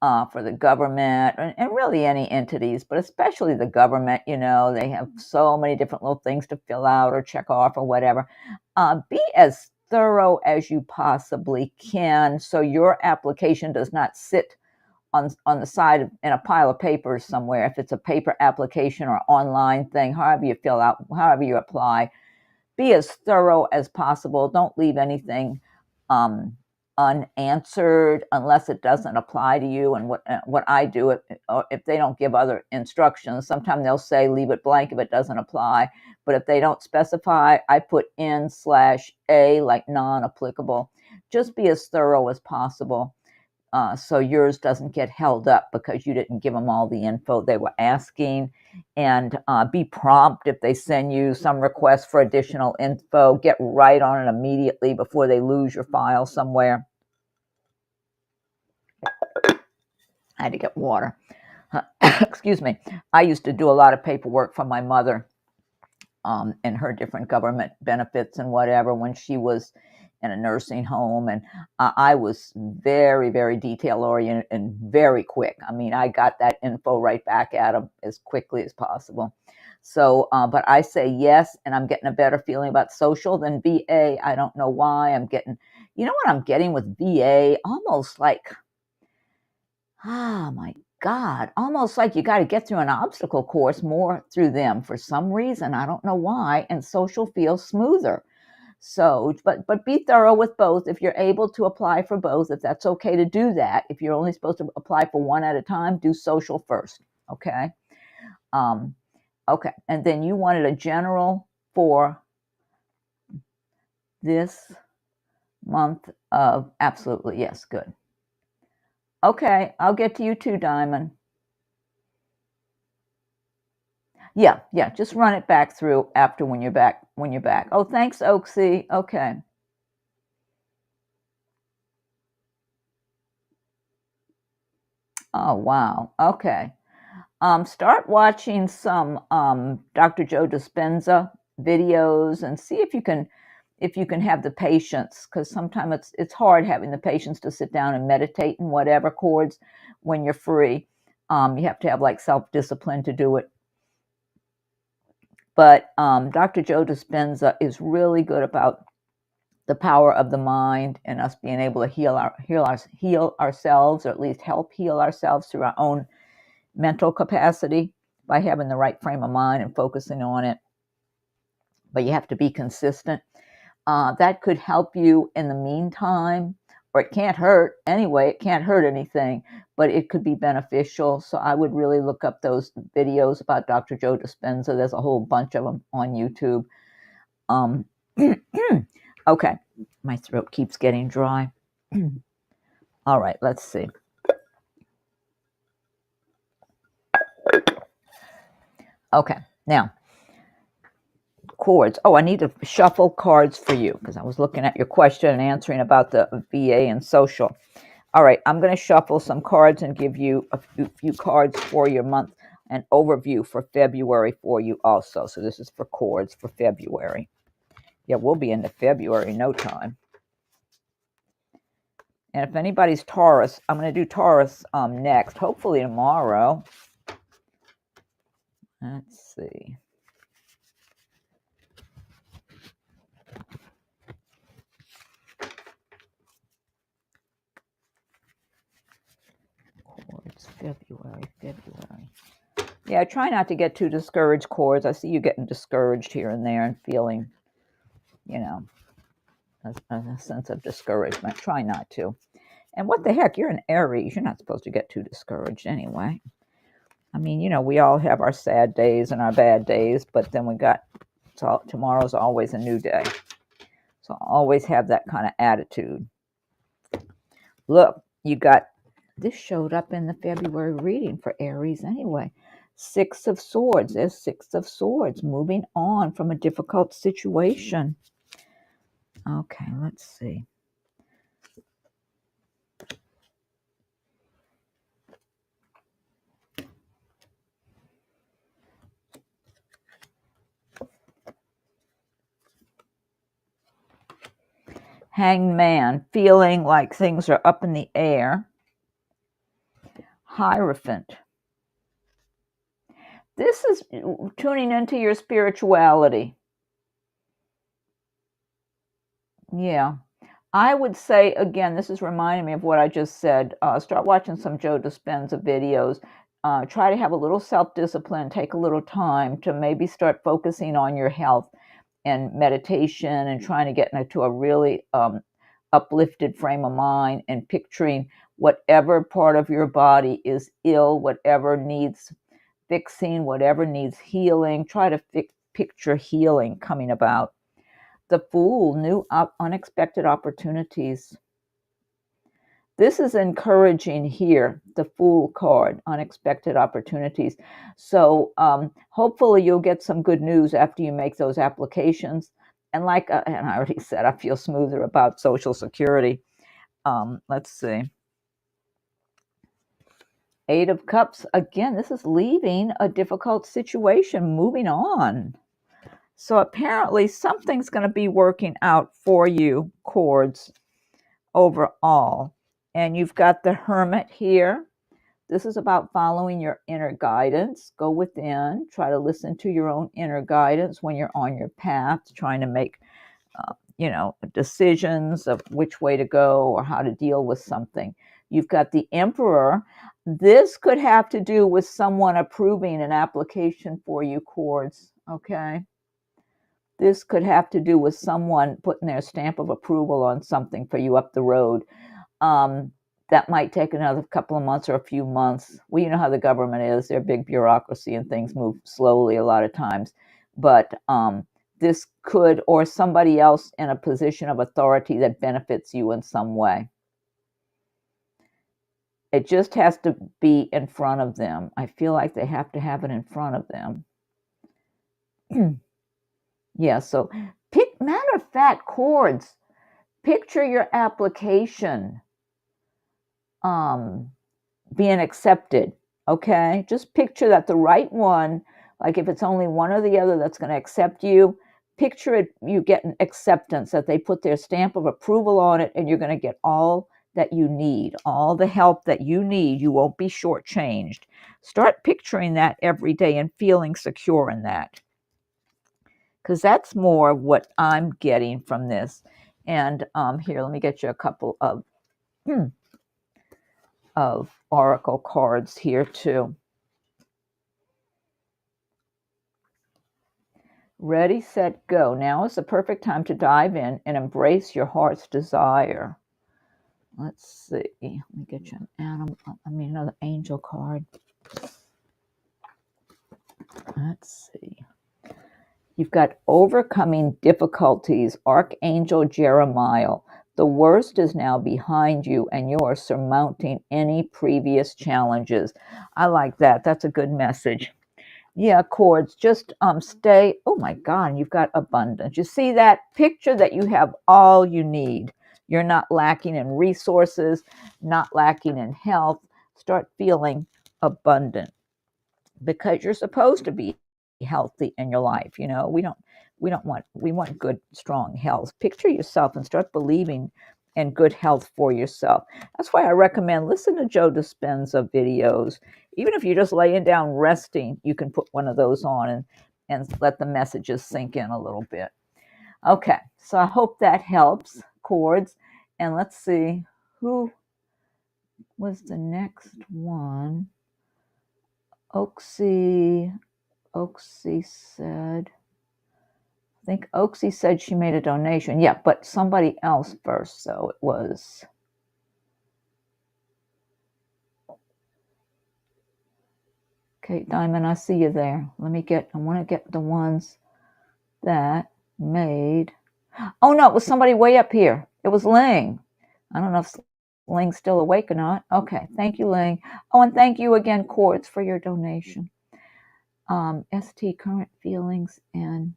for the government and really any entities, but especially the government, you know, they have so many different little things to fill out or check off or whatever. Be as thorough as you possibly can so your application does not sit on the side in a pile of papers somewhere. If it's a paper application or online thing, however you fill out, however you apply, be as thorough as possible. Don't leave anything unanswered unless it doesn't apply to you. And what I do, if they don't give other instructions, sometimes they'll say leave it blank if it doesn't apply. But if they don't specify, I put N/A, like non-applicable. Just be as thorough as possible. So yours doesn't get held up because you didn't give them all the info they were asking. And be prompt if they send you some request for additional info. Get right on it immediately before they lose your file somewhere. I had to get water. Excuse me. I used to do a lot of paperwork for my mother and her different government benefits and whatever when she was in a nursing home, and I was very, very detail oriented and very quick. I mean, I got that info right back at them as quickly as possible. So, but I say yes, and I'm getting a better feeling about social than VA. I don't know why. I'm getting, you know what I'm getting with VA? Almost like, oh my God, almost like you got to get through an obstacle course more through them for some reason. I don't know why. And social feels smoother. So, but be thorough with both. If you're able to apply for both, if that's okay to do that, if you're only supposed to apply for one at a time, do social first. Okay. Okay. And then you wanted a general for this month of, absolutely. Yes. Good. Okay. I'll get to you too, Diamond. Yeah. Just run it back through after when you're back. Oh, thanks, Oaksy. Okay. Oh, wow. Okay. Start watching some Dr. Joe Dispenza videos and see if you can have the patience, because sometimes it's hard having the patience to sit down and meditate in whatever chords when you're free. You have to have like self-discipline to do it. But Dr. Joe Dispenza is really good about the power of the mind and us being able to heal ourselves, or at least help heal ourselves through our own mental capacity by having the right frame of mind and focusing on it. But you have to be consistent. That could help you in the meantime, or it can't hurt anyway. It can't hurt anything, but it could be beneficial. So I would really look up those videos about Dr. Joe Dispenza. There's a whole bunch of them on YouTube. Okay, my throat keeps getting dry. All right, let's see. Okay, now, chords. Oh, I need to shuffle cards for you because I was looking at your question and answering about the VA and social. All right, I'm going to shuffle some cards and give you a few cards for your month, an overview for February for you also. So this is for chords for February. Yeah, we'll be into February no time. And if anybody's Taurus, I'm going to do Taurus next, hopefully tomorrow. Let's see. Chords, February. Yeah, try not to get too discouraged, chords. I see you getting discouraged here and there and feeling, you know, a sense of discouragement. Try not to. And what the heck, you're an Aries. You're not supposed to get too discouraged anyway. I mean, you know, we all have our sad days and our bad days, but then tomorrow's always a new day. So always have that kind of attitude. Look, you got, this showed up in the February reading for Aries anyway. Six of Swords. There's Six of Swords, moving on from a difficult situation. Okay, let's see. Hanged Man, feeling like things are up in the air. Hierophant. This is tuning into your spirituality. Yeah. I would say, again, this is reminding me of what I just said. Start watching some Joe Dispenza videos. Try to have a little self-discipline. Take a little time to maybe start focusing on your health and meditation and trying to get into a really uplifted frame of mind and picturing whatever part of your body is ill, whatever needs fixing, whatever needs healing. Try to picture healing coming about. The Fool, new unexpected opportunities. This is encouraging here, the Fool card, unexpected opportunities. So hopefully you'll get some good news after you make those applications. And like and I already said, I feel smoother about Social Security. Let's see. Eight of Cups. Again, this is leaving a difficult situation, moving on. So apparently something's going to be working out for you, Cords, overall. And you've got the Hermit here. This is about following your inner guidance. Go within. Try to listen to your own inner guidance when you're on your path, trying to make, decisions of which way to go or how to deal with something. You've got the Emperor. This could have to do with someone approving an application for you, Cords, okay? This could have to do with someone putting their stamp of approval on something for you up the road. That might take another couple of months or a few months. Well, you know how the government is. They're big bureaucracy and things move slowly a lot of times. But this could, or somebody else in a position of authority that benefits you in some way. It just has to be in front of them. I feel like they have to have it in front of them. Yeah, so matter of fact, Cords, picture your application being accepted, okay? Just picture that the right one, like if it's only one or the other that's going to accept you, picture it, you get an acceptance, that they put their stamp of approval on it, and you're going to get all that you need, all the help that you need. You won't be shortchanged. Start picturing that every day and feeling secure in that, because that's more what I'm getting from this. And here, let me get you a couple of oracle cards here too. Ready, set, go. Now is the perfect time to dive in and embrace your heart's desire. Let's see. Let me get you another angel card. Let's see. You've got overcoming difficulties, Archangel Jeremiah. The worst is now behind you, and you are surmounting any previous challenges. I like that. That's a good message. Yeah, Cords, just stay. Oh my God, you've got abundance. You see that? Picture that you have all you need. You're not lacking in resources, not lacking in health. Start feeling abundant, because you're supposed to be healthy in your life. You know, we want good, strong health. Picture yourself and start believing in good health for yourself. That's why I recommend listen to Joe Dispenza videos. Even if you're just laying down resting, you can put one of those on and let the messages sink in a little bit. Okay, so I hope that helps, Cords. And let's see, who was the next one? Oaksy said, I think Oaksy said she made a donation. Yeah, but somebody else first. So it was. Okay, Diamond, I see you there. I want to get the ones that made. Oh, no, it was somebody way up here. It was Ling. I don't know if Ling's still awake or not? Okay, thank you, Ling. Oh, and thank you again, Quartz, for your donation. ST current feelings and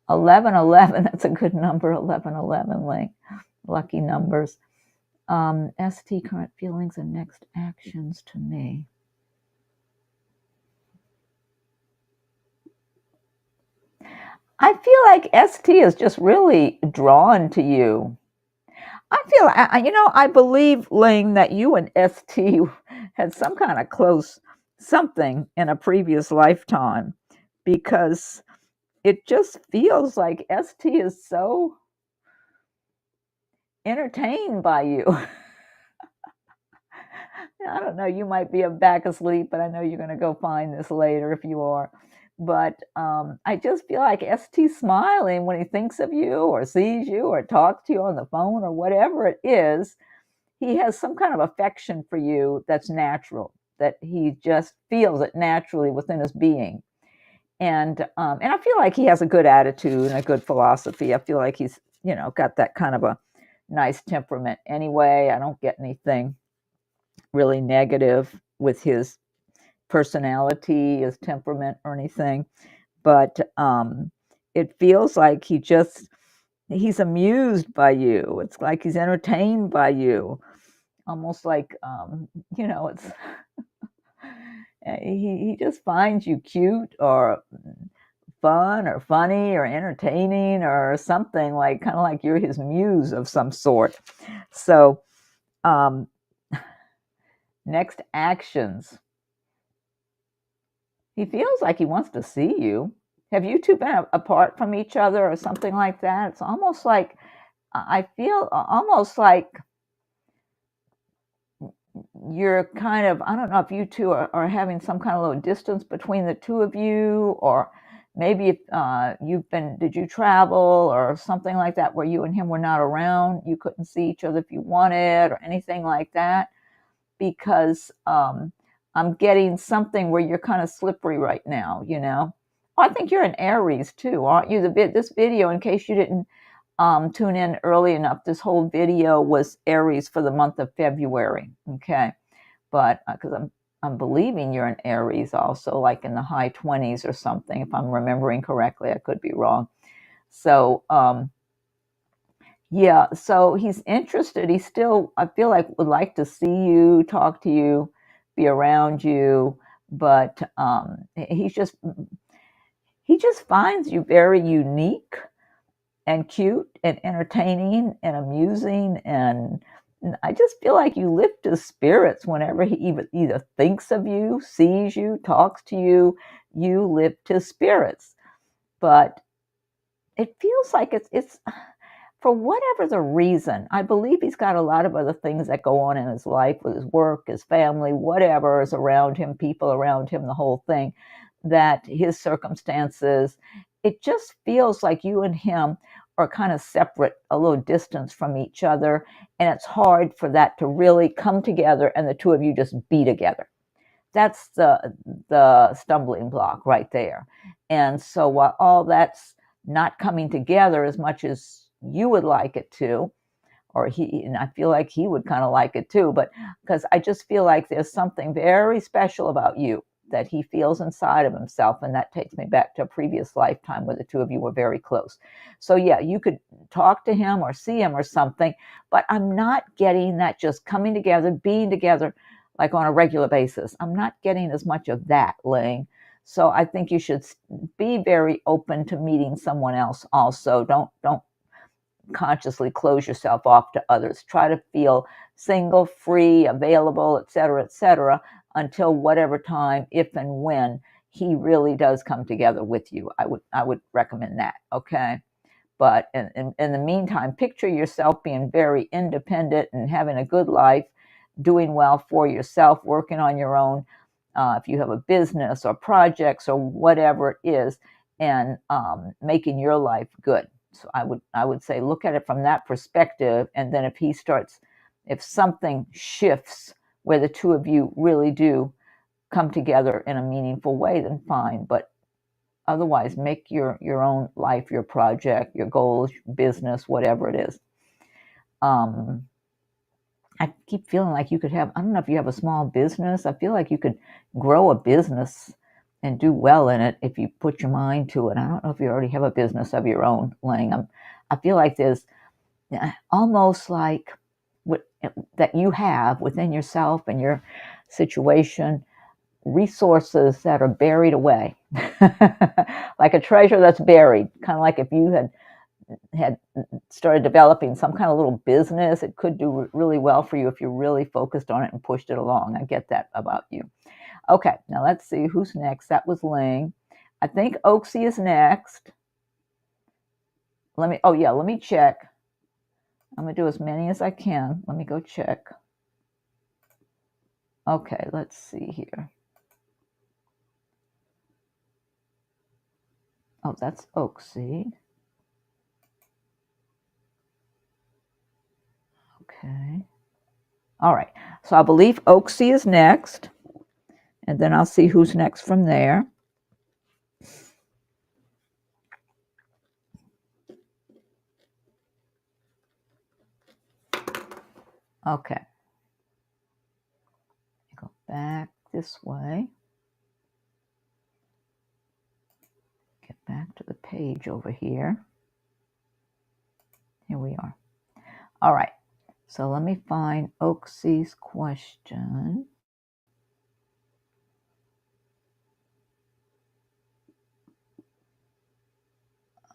1111. That's a good number. 1111, Ling. Lucky numbers. ST current feelings and next actions to me. I feel like ST is just really drawn to you. I feel, I believe, Ling, that you and ST had some kind of close something in a previous lifetime, because it just feels like ST is so entertained by you. I don't know, you might be back asleep, but I know you're going to go find this later if you are. But I just feel like ST's smiling when he thinks of you or sees you or talks to you on the phone or whatever it is. He has some kind of affection for you that's natural, that he just feels it naturally within his being. And I feel like he has a good attitude and a good philosophy. I feel like he's, got that kind of a nice temperament anyway. I don't get anything really negative with his personality, his temperament, or anything. But it feels like he's amused by you. It's like he's entertained by you. Almost like, it's he just finds you cute or fun or funny or entertaining or something, like kind of like you're his muse of some sort. So, next actions. He feels like he wants to see you. Have you two been apart from each other or something like that? It's almost like, I feel almost like you're kind of, I don't know if you two are having some kind of little distance between the two of you, or maybe if did you travel or something like that where you and him were not around, you couldn't see each other if you wanted or anything like that, because I'm getting something where you're kind of slippery right now, I think you're an Aries too, aren't you? This video, in case you didn't tune in early enough, this whole video was Aries for the month of February. Okay, but because I'm believing you're an Aries also, like in the high 20s or something, if I'm remembering correctly. I could be wrong. So yeah, so he's interested. He still, I feel like, would like to see you, talk to you, be around you, but he just finds you very unique and cute and entertaining and amusing, and I just feel like you lift his spirits whenever he either thinks of you, sees you, talks to you. You lift his spirits, but it feels like it's for whatever the reason. I believe he's got a lot of other things that go on in his life with his work, his family, whatever is around him, people around him, the whole thing, that his circumstances, it just feels like you and him are kind of separate, a little distance from each other. And it's hard for that to really come together and the two of you just be together. That's the stumbling block right there. And so while all that's not coming together as much as you would like it to, or and I feel like he would kind of like it too, but because I just feel like there's something very special about you that he feels inside of himself, and that takes me back to a previous lifetime where the two of you were very close. So yeah, you could talk to him or see him or something, but I'm not getting that just coming together, being together like on a regular basis. I'm not getting as much of that, Ling. So I think you should be very open to meeting someone else also. Don't consciously close yourself off to others. Try to feel single, free, available, etc., until whatever time, if and when he really does come together with you. I would recommend that. Okay. But in the meantime, picture yourself being very independent and having a good life, doing well for yourself, working on your own, if you have a business or projects or whatever it is, and making your life good. So I would say look at it from that perspective, and then if something shifts where the two of you really do come together in a meaningful way, then fine. But otherwise, make your own life, your project, your goals, business, whatever it is. I keep feeling like you could have, I don't know if you have a small business. I feel like you could grow a business and do well in it if you put your mind to it. I don't know if you already have a business of your own, Lang. I feel like there's almost like what that you have within yourself and your situation, resources that are buried away, like a treasure that's buried. Kind of like if you had started developing some kind of little business, it could do really well for you if you really focused on it and pushed it along. I get that about you. Okay, now let's see who's next. That was Ling. I think Oaksy is next. Let me check. I'm gonna do as many as I can. Let me go check. Okay, let's see here. Oh, that's Oaksy. Okay. All right. So I believe Oaksy is next, and then I'll see who's next from there. Okay. Go back this way. Get back to the page over here. Here we are. All right. So let me find Oaksy's question.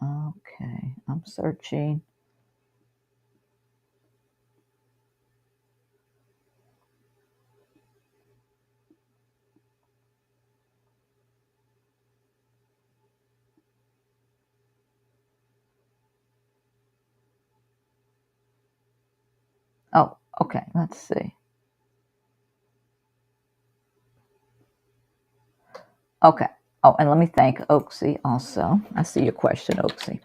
Okay, I'm searching. Oh, okay, let's see. Okay. Oh, and let me thank Oaksy also. I see your question, Oaksy.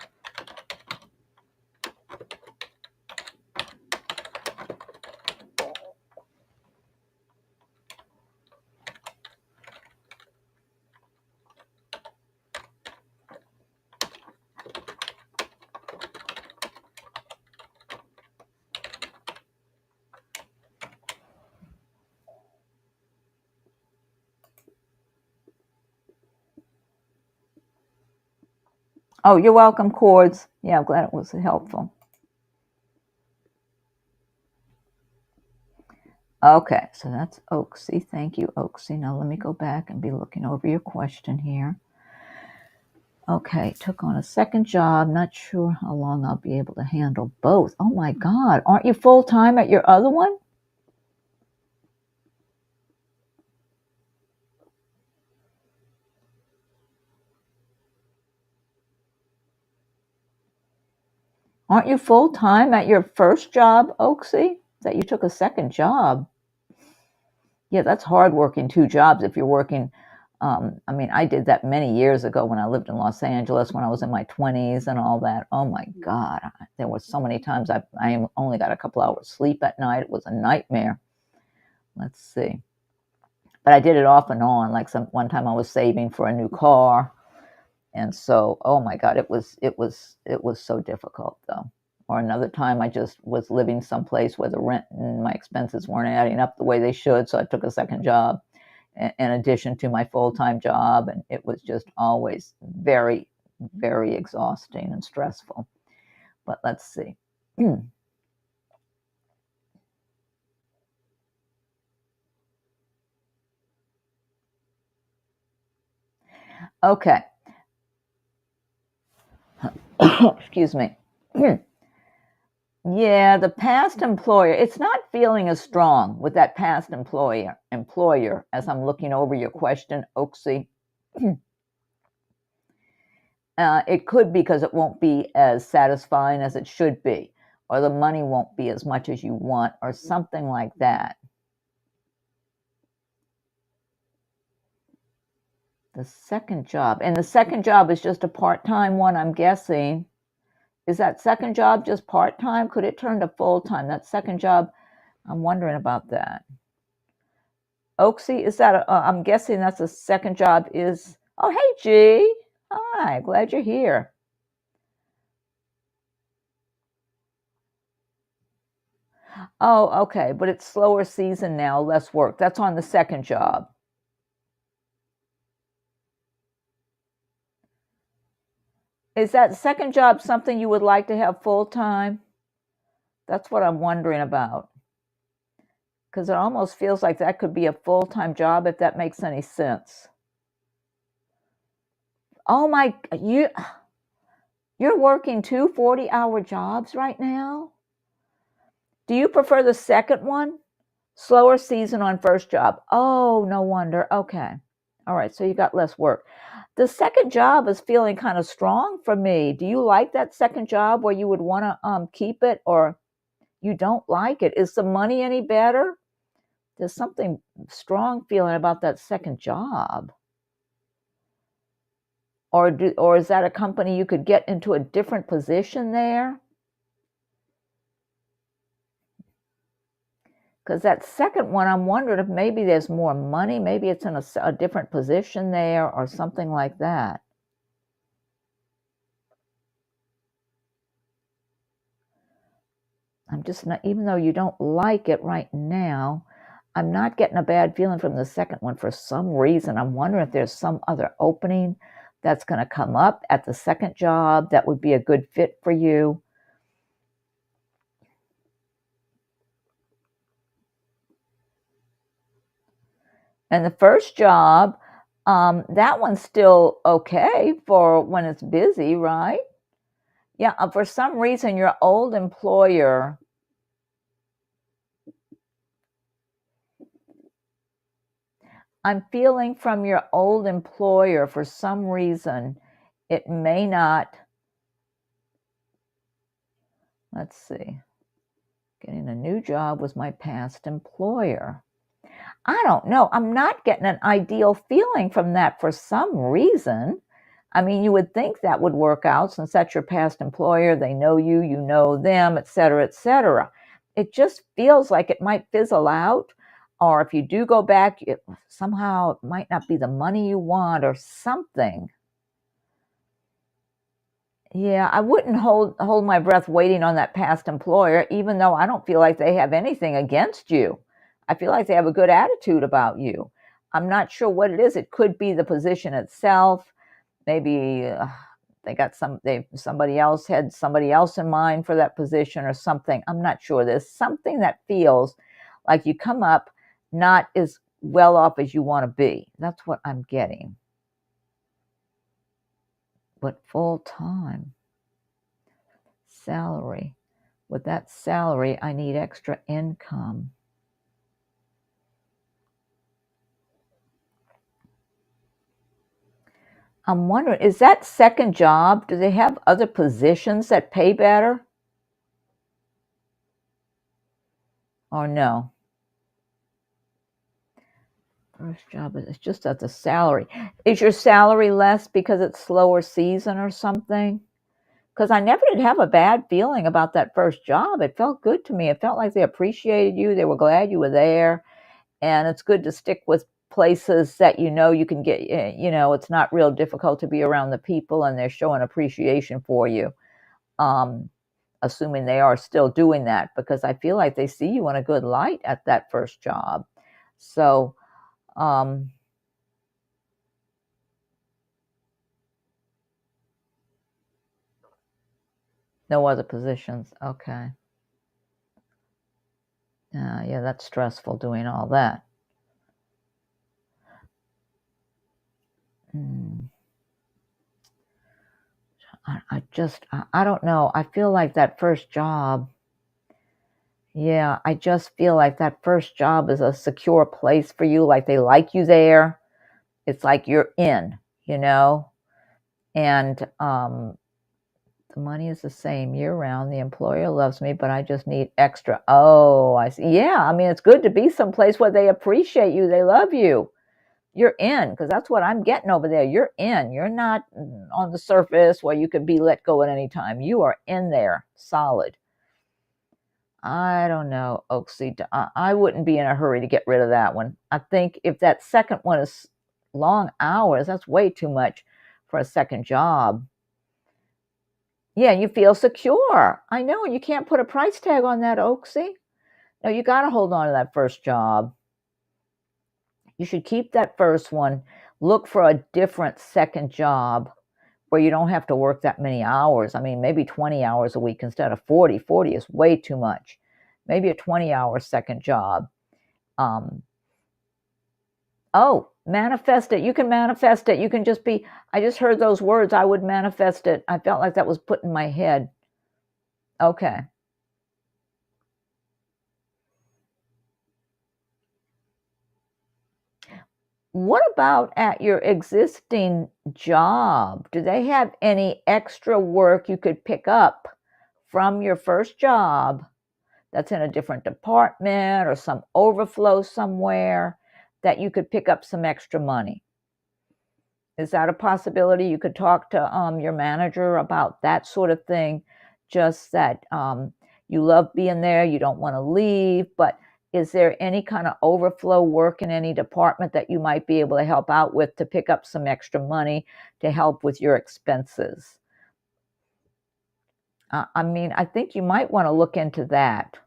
Oh, you're welcome, Cords. Yeah, I'm glad it was helpful. Okay, so that's Oaksy. Thank you, Oaksy. Now let me go back and be looking over your question here. Okay, took on a second job. Not sure how long I'll be able to handle both. Oh my God, aren't you full-time at your other one? Aren't you full-time at your first job, Oaksy? That you took a second job. Yeah, that's hard working two jobs if you're working. I mean, I did that many years ago when I lived in Los Angeles when I was in my 20s and all that. Oh my God, there were so many times I only got a couple hours sleep at night. It was a nightmare. Let's see. But I did it off and on. Like one time I was saving for a new car, and so oh my God, it was so difficult though. Or another time I just was living someplace where the rent and my expenses weren't adding up the way they should, so I took a second job in addition to my full-time job, and it was just always very, very exhausting and stressful. But let's see. Okay. Excuse me. Yeah, the past employer, it's not feeling as strong with that past employer as I'm looking over your question, Oaksy. It could be because it won't be as satisfying as it should be, or the money won't be as much as you want, or something like that. The second job, and the second job is just a part-time one, I'm guessing. Is that second job just part-time? Could it turn to full-time? That second job, I'm wondering about that. Oaksy, is that I'm guessing that's a second job is, oh, hey, G. Hi, glad you're here. Oh, okay, but it's slower season now, less work. That's on the second job. Is that second job something you would like to have full-time? That's what I'm wondering about. Because it almost feels like that could be a full-time job, if that makes any sense. Oh my, you're working 2 40-hour jobs right now? Do you prefer the second one? Slower season on first job. Oh, no wonder. Okay. All right, so you got less work. The second job is feeling kind of strong for me. Do you like that second job where you would want to keep it, or you don't like it? Is the money any better? There's something strong feeling about that second job. Or is that a company you could get into a different position there? Because that second one, I'm wondering if maybe there's more money. Maybe it's in a different position there or something like that. I'm just not, even though you don't like it right now, I'm not getting a bad feeling from the second one for some reason. I'm wondering if there's some other opening that's going to come up at the second job that would be a good fit for you. And the first job, that one's still okay for when it's busy, right? Yeah, for some reason, your old employer, I'm feeling from your old employer, for some reason, it may not, let's see, getting a new job was my past employer. I don't know. I'm not getting an ideal feeling from that for some reason. I mean, you would think that would work out since that's your past employer. They know you, you know them, et cetera, et cetera. It just feels like it might fizzle out. Or if you do go back, somehow it might not be the money you want or something. Yeah, I wouldn't hold my breath waiting on that past employer, even though I don't feel like they have anything against you. I feel like they have a good attitude about you. I'm not sure what it is. It could be the position itself. Maybe somebody else had somebody else in mind for that position or something. I'm not sure. There's something that feels like you come up not as well off as you want to be. That's what I'm getting. But full time salary. With that salary, I need extra income. I'm wondering, is that second job, do they have other positions that pay better? Or no? First job is just at the salary. Is your salary less because it's slower season or something? Because I never did have a bad feeling about that first job. It felt good to me. It felt like they appreciated you. They were glad you were there. And it's good to stick with places that you can get, it's not real difficult to be around the people and they're showing appreciation for you. Assuming they are still doing that, because I feel like they see you in a good light at that first job. So, no other positions. Okay. Yeah, that's stressful doing all that. I don't know. I feel like that first job, yeah, I just feel like that first job is a secure place for you. Like they like you there. It's like you're in, and the money is the same year round. The employer loves me, but I just need extra. Oh, I see. Yeah, I mean, it's good to be someplace where they appreciate you. They love you. You're in, because that's what I'm getting over there. You're in. You're not on the surface where you could be let go at any time. You are in there, solid. I don't know, Oaksy. I wouldn't be in a hurry to get rid of that one. I think if that second one is long hours, that's way too much for a second job. Yeah, you feel secure. I know. You can't put a price tag on that, Oaksy. No, you got to hold on to that first job. You should keep that first one. Look for a different second job where you don't have to work that many hours. I mean, maybe 20 hours a week instead of 40. 40 is way too much. Maybe a 20-hour second job. Oh, manifest it. You can manifest it. You can just be, I just heard those words. I would manifest it. I felt like that was put in my head. Okay. What about at your existing job? Do they have any extra work you could pick up from your first job that's in a different department or some overflow somewhere that you could pick up some extra money? Is that a possibility? You could talk to your manager about that sort of thing, just that you love being there, you don't want to leave, but is there any kind of overflow work in any department that you might be able to help out with to pick up some extra money to help with your expenses? I mean, I think you might want to look into that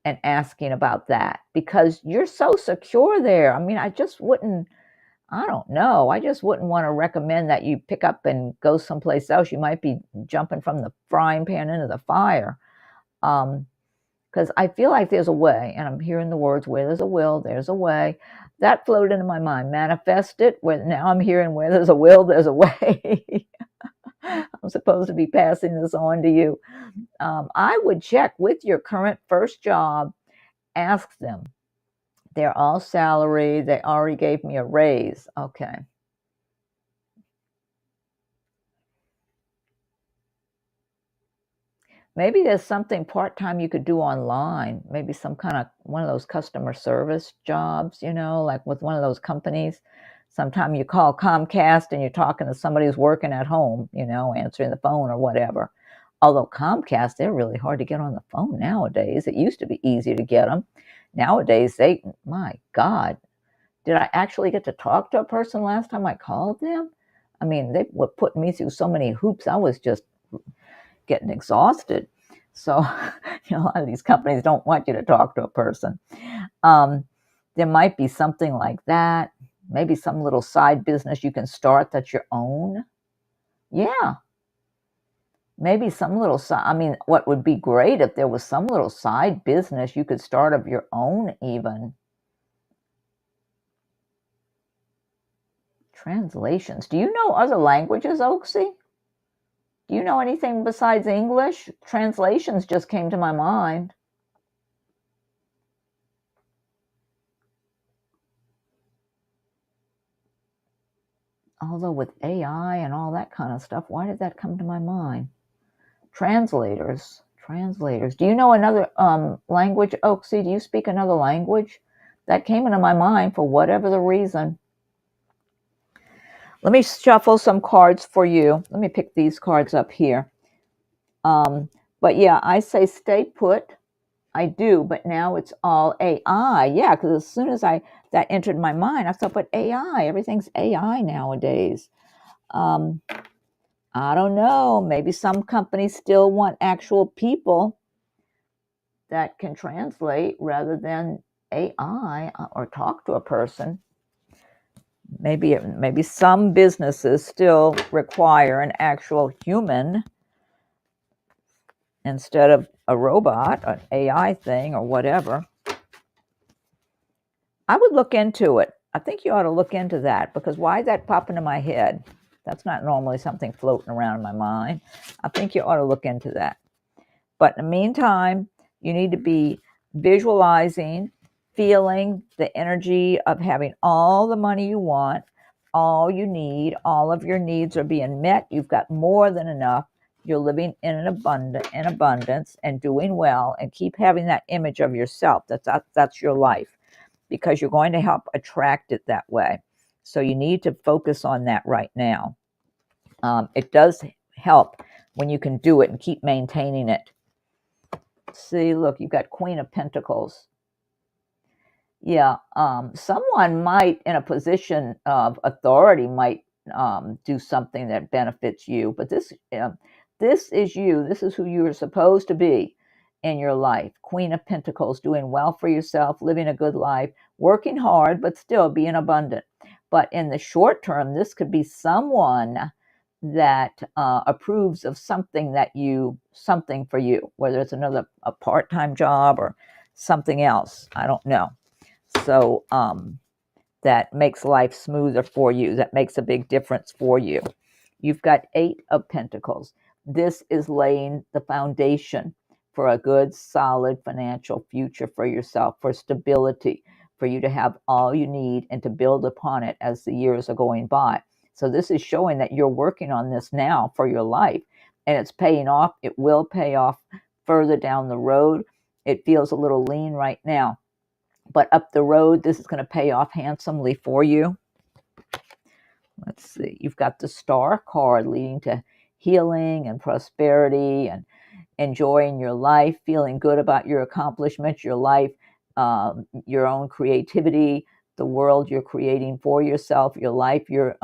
and asking about that because you're so secure there. I mean, I don't know. I just wouldn't want to recommend that you pick up and go someplace else. You might be jumping from the frying pan into the fire. Because I feel like there's a way, and I'm hearing the words, where there's a will, there's a way. That floated into my mind. Manifest it. Where now I'm hearing, where there's a will, there's a way. I'm supposed to be passing this on to you. I would check with your current first job. Ask them. They're all salaried. They already gave me a raise. Okay. Maybe there's something part-time you could do online. Maybe some kind of one of those customer service jobs, like with one of those companies. Sometime you call Comcast and you're talking to somebody who's working at home, answering the phone or whatever. Although Comcast, they're really hard to get on the phone nowadays. It used to be easy to get them. Nowadays, my God, did I actually get to talk to a person last time I called them? I mean, they were putting me through so many hoops. I was just getting exhausted. So, a lot of these companies don't want you to talk to a person. There might be something like that. Maybe some little side business you can start that's your own. Yeah. Maybe some little side. I mean, what would be great if there was some little side business you could start of your own even. Translations. Do you know other languages, Oaksy? Do you know anything besides English? Translations just came to my mind. Although with AI and all that kind of stuff, why did that come to my mind? Translators. Do you know another language, Oaksy? Do you speak another language? That came into my mind for whatever the reason. Let me shuffle some cards for you. Let me pick these cards up here. But yeah, I say stay put. I do, but now it's all AI. Yeah, because as soon as that entered my mind, I thought, but AI, everything's AI nowadays. I don't know. Maybe some companies still want actual people that can translate rather than AI or talk to a person. Maybe some businesses still require an actual human instead of a robot, an AI thing or whatever. I would look into it. I think you ought to look into that because why did that pop into my head? That's not normally something floating around in my mind. I think you ought to look into that. But in the meantime, you need to be visualizing, feeling the energy of having all the money you want, all you need, all of your needs are being met. You've got more than enough. You're living in abundance and doing well, and keep having that image of yourself. That's your life, because you're going to help attract it that way. So you need to focus on that right now. It does help when you can do it and keep maintaining it. See, look, you've got Queen of Pentacles. Yeah, someone might, in a position of authority, might do something that benefits you. But this is you. This is who you are supposed to be. in your life. Queen of Pentacles, doing well for yourself, living a good life, working hard, but still being abundant. But in the short term, this could be someone that approves of something something for you, whether it's a part-time job or something else. I don't know. So that makes life smoother for you. That makes a big difference for you. You've got 8 of Pentacles. This is laying the foundation for a good, solid financial future for yourself, for stability, for you to have all you need and to build upon it as the years are going by. So this is showing that you're working on this now for your life, and it's paying off. It will pay off further down the road. It feels a little lean right now, but up the road, this is going to pay off handsomely for you. Let's see. You've got the Star card leading to healing and prosperity and enjoying your life, feeling good about your accomplishments, your life, your own creativity, the world you're creating for yourself, your life you're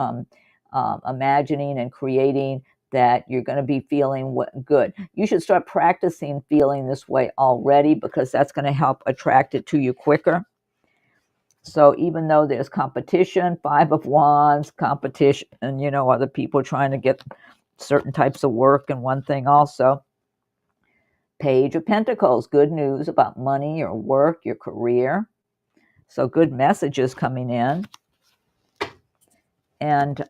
imagining and creating, that you're going to be feeling good. You should start practicing feeling this way already, because that's going to help attract it to you quicker. So even though there's competition, 5 of Wands, competition, and other people trying to get certain types of work, and one thing also, Page of Pentacles, good news about money, your work, your career. So good messages coming in. And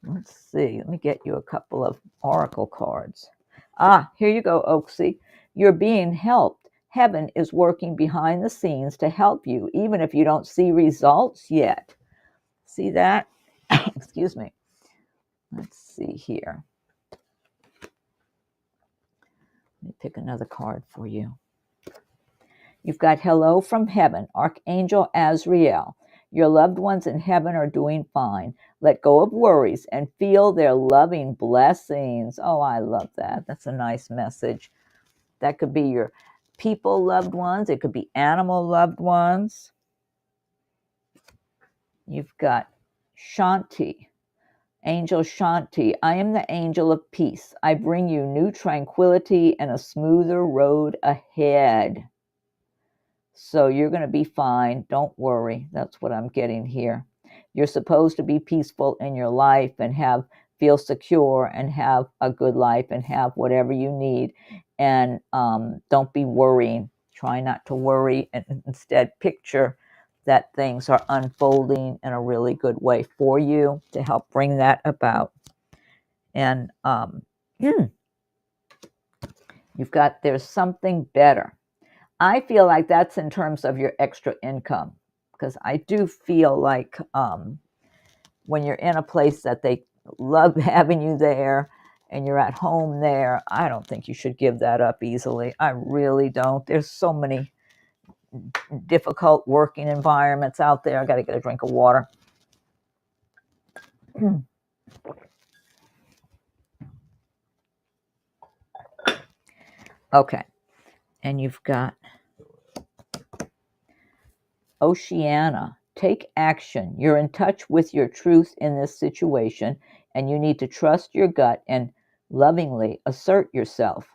let's see, let me get you a couple of oracle cards. Here you go, Oaksy. You're being helped. Heaven is working behind the scenes to help you, even if you don't see results yet. See that? Excuse me. Let's see here. Let me pick another card for you. You've got Hello from Heaven, Archangel Azrael. Your loved ones in heaven are doing fine. Let go of worries and feel their loving blessings. Oh, I love that. That's a nice message. That could be your people loved ones. It could be animal loved ones. You've got Shanti, Angel Shanti. I am the angel of peace. I bring you new tranquility and a smoother road ahead. So you're going to be fine. Don't worry. That's what I'm getting here. You're supposed to be peaceful in your life and feel secure and have a good life and have whatever you need. And don't be worrying. Try not to worry, and instead picture that things are unfolding in a really good way for you to help bring that about. And you've got there's something better. I feel like that's in terms of your extra income, because I do feel like when you're in a place that they love having you there and you're at home there, I don't think you should give that up easily. I really don't. There's so many difficult working environments out there. I got to get a drink of water. Okay. And you've got Oceana. Take action. You're in touch with your truth in this situation, and you need to trust your gut and lovingly assert yourself.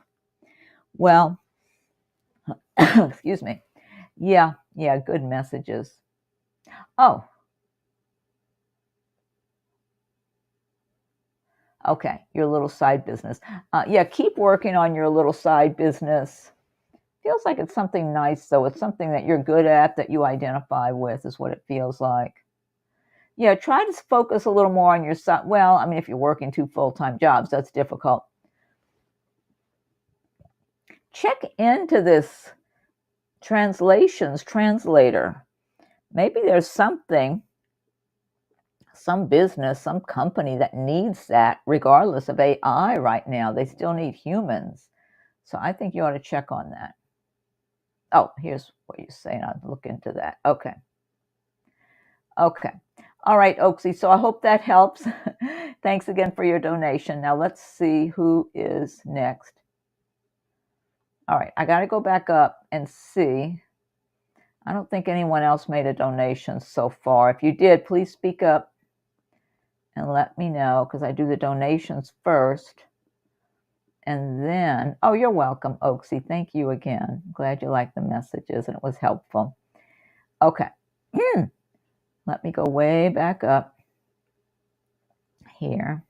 Well, excuse me. Yeah, good messages. Oh, okay, your little side business. Keep working on your little side business. Feels like it's something nice, though. It's something that you're good at, that you identify with, is what it feels like. Yeah, try to focus a little more on your side. Well, I mean, if you're working 2 full-time jobs, that's difficult. Check into this translations translator. Maybe there's something, some business, some company that needs that, regardless of AI right now. They still need humans. So I think you ought to check on that. Oh, here's what you're saying. I'll look into that. Okay. All right, Oaksy. So I hope that helps. Thanks again for your donation. Now let's see who is next. All right, I got to go back up and see. I don't think anyone else made a donation so far. If you did, please speak up and let me know, because I do the donations first. And then, oh, you're welcome, Oaksy. Thank you again. Glad you liked the messages and it was helpful. Okay. Let me go way back up here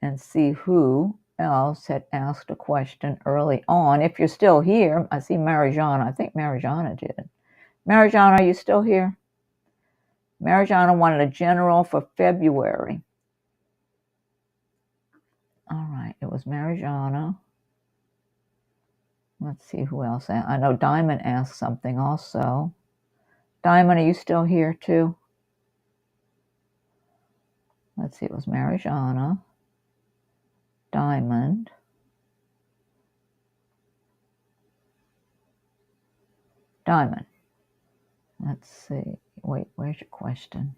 and see who else had asked a question early on. If you're still here, I see Marijana. I think Marijana did. Marijana, are you still here? Marijana wanted a general for February. All right, it was Marijana. Let's see who else. I know Diamond asked something also. Diamond, are you still here too? Let's see, it was Marijana, Diamond, Diamond. Let's see. Wait, where's your question?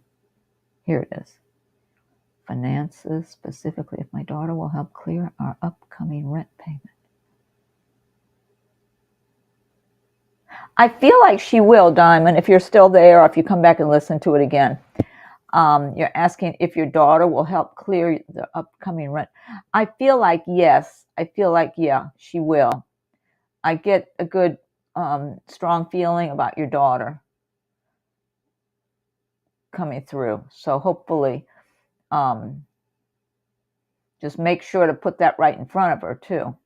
Here it is. Finances, specifically if my daughter will help clear our upcoming rent payment. I feel like she will, Diamond, if you're still there or if you come back and listen to it again. You're asking if your daughter will help clear the upcoming rent. I feel like yes. I feel like, yeah, she will. I get a good, strong feeling about your daughter coming through. So hopefully, just make sure to put that right in front of her too.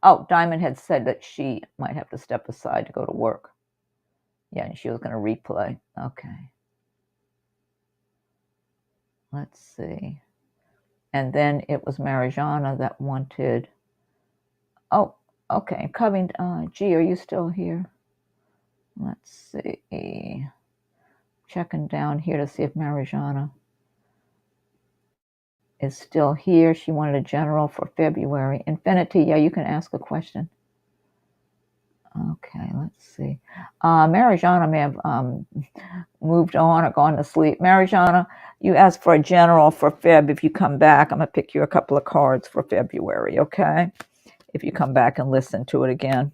Oh, Diamond had said that she might have to step aside to go to work. Yeah, and she was going to replay. Okay. Let's see. And then it was Marijana that wanted... Oh, okay. Coming... G, are you still here? Let's see. Checking down here to see if Marijana is still here. She wanted a general for February. Infinity, yeah, you can ask a question. Okay, let's see. Marijana may have moved on or gone to sleep. Marijana, you asked for a general for Feb. If you come back, I'm going to pick you a couple of cards for February, okay? If you come back and listen to it again.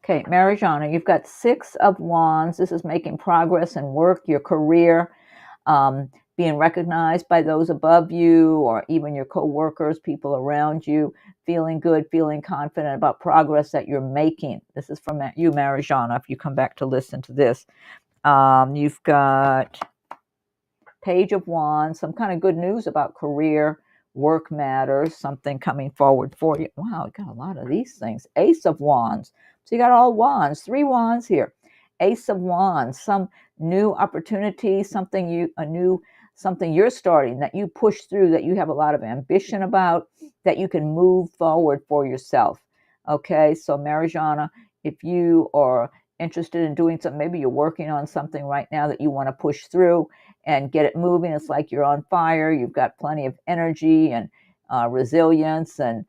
Okay, Marijana, you've got 6 of Wands. This is making progress in work, your career, being recognized by those above you or even your co-workers, people around you, feeling good, feeling confident about progress that you're making. This is from you, Marijana, if you come back to listen to this. You've got Page of Wands, some kind of good news about career, work matters, something coming forward for you. Wow, you got a lot of these things. Ace of Wands. So you got all wands, 3 wands here. Ace of Wands, some new opportunity, something you're starting that you push through, that you have a lot of ambition about, that you can move forward for yourself. Okay, so Marijana, if you are interested in doing something, maybe you're working on something right now that you want to push through and get it moving. It's like you're on fire. You've got plenty of energy and resilience, and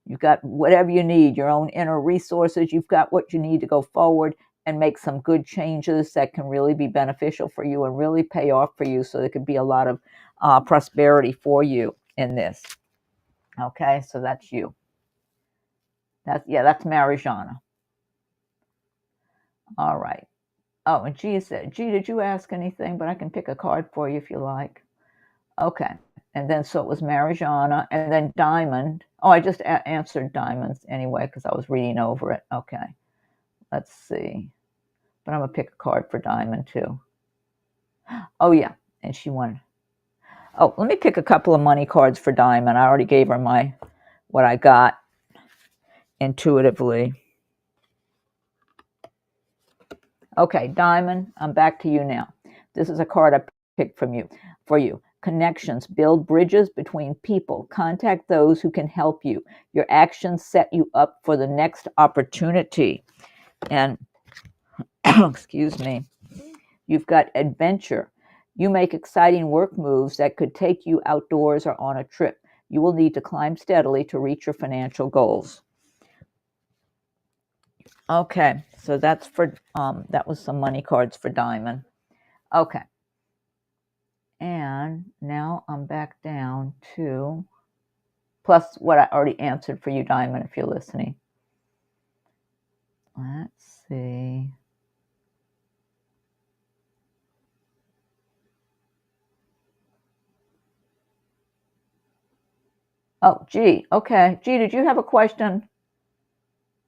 you've got whatever you need, your own inner resources. You've got what you need to go forward and make some good changes that can really be beneficial for you and really pay off for you. So there could be a lot of prosperity for you in this. Okay, so that's you. That's Marijana. All right. Oh, and G said, G, did you ask anything? But I can pick a card for you if you like. Okay. And then, so it was Marijana, and then Diamond. Oh, I just answered Diamonds anyway because I was reading over it. Okay. Let's see. But I'm going to pick a card for Diamond too. Oh, yeah. And she won. Oh, let me pick a couple of money cards for Diamond. I already gave her what I got intuitively. Okay, Diamond, I'm back to you now. This is a card I picked for you. Connections. Build bridges between people. Contact those who can help you. Your actions set you up for the next opportunity. And, excuse me, you've got adventure. You make exciting work moves that could take you outdoors or on a trip. You will need to climb steadily to reach your financial goals. Okay, so that's for, that was some money cards for Diamond. Okay. And now I'm back down to, plus what I already answered for you, Diamond, if you're listening. Let's see. Oh, G. Okay. G, did you have a question?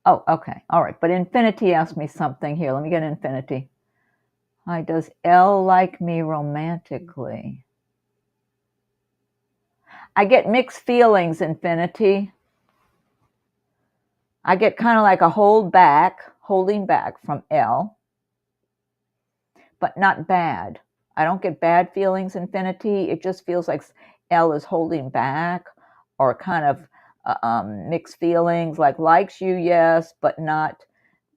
Oh, okay. All right. But Infinity asked me something here. Let me get Infinity. Hi, does L like me romantically? I get mixed feelings, Infinity. I get kind of like a holding back from L, but not bad. I don't get bad feelings, Infinity. It just feels like L is holding back, or kind of mixed feelings, like likes you, yes, but not,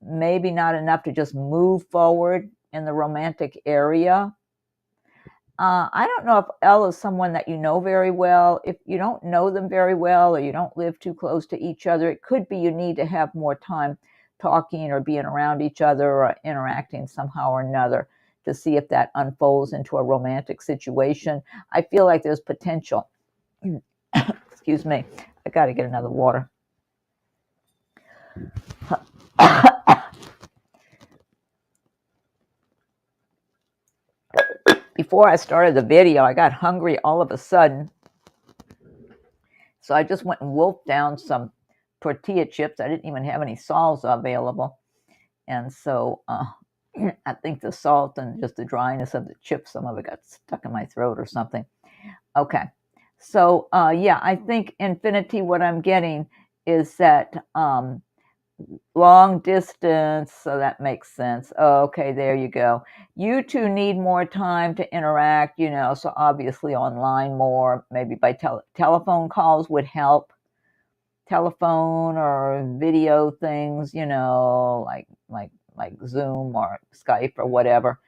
maybe not enough to just move forward in the romantic area. I don't know if L is someone that you know very well. If you don't know them very well, or you don't live too close to each other, it could be you need to have more time talking or being around each other or interacting somehow or another to see if that unfolds into a romantic situation. I feel like there's potential. Excuse me. I got to get another water. Before I started the video, I got hungry all of a sudden. So I just went and wolfed down some tortilla chips. I didn't even have any salsa available. And so I think the salt and just the dryness of the chips, some of it got stuck in my throat or something. Okay. So yeah, I think Infinity, what I'm getting is that long distance, so that makes sense. Oh, okay, there you go. You two need more time to interact, so obviously online more, maybe by telephone calls would help. Telephone or video things, like Zoom or Skype or whatever.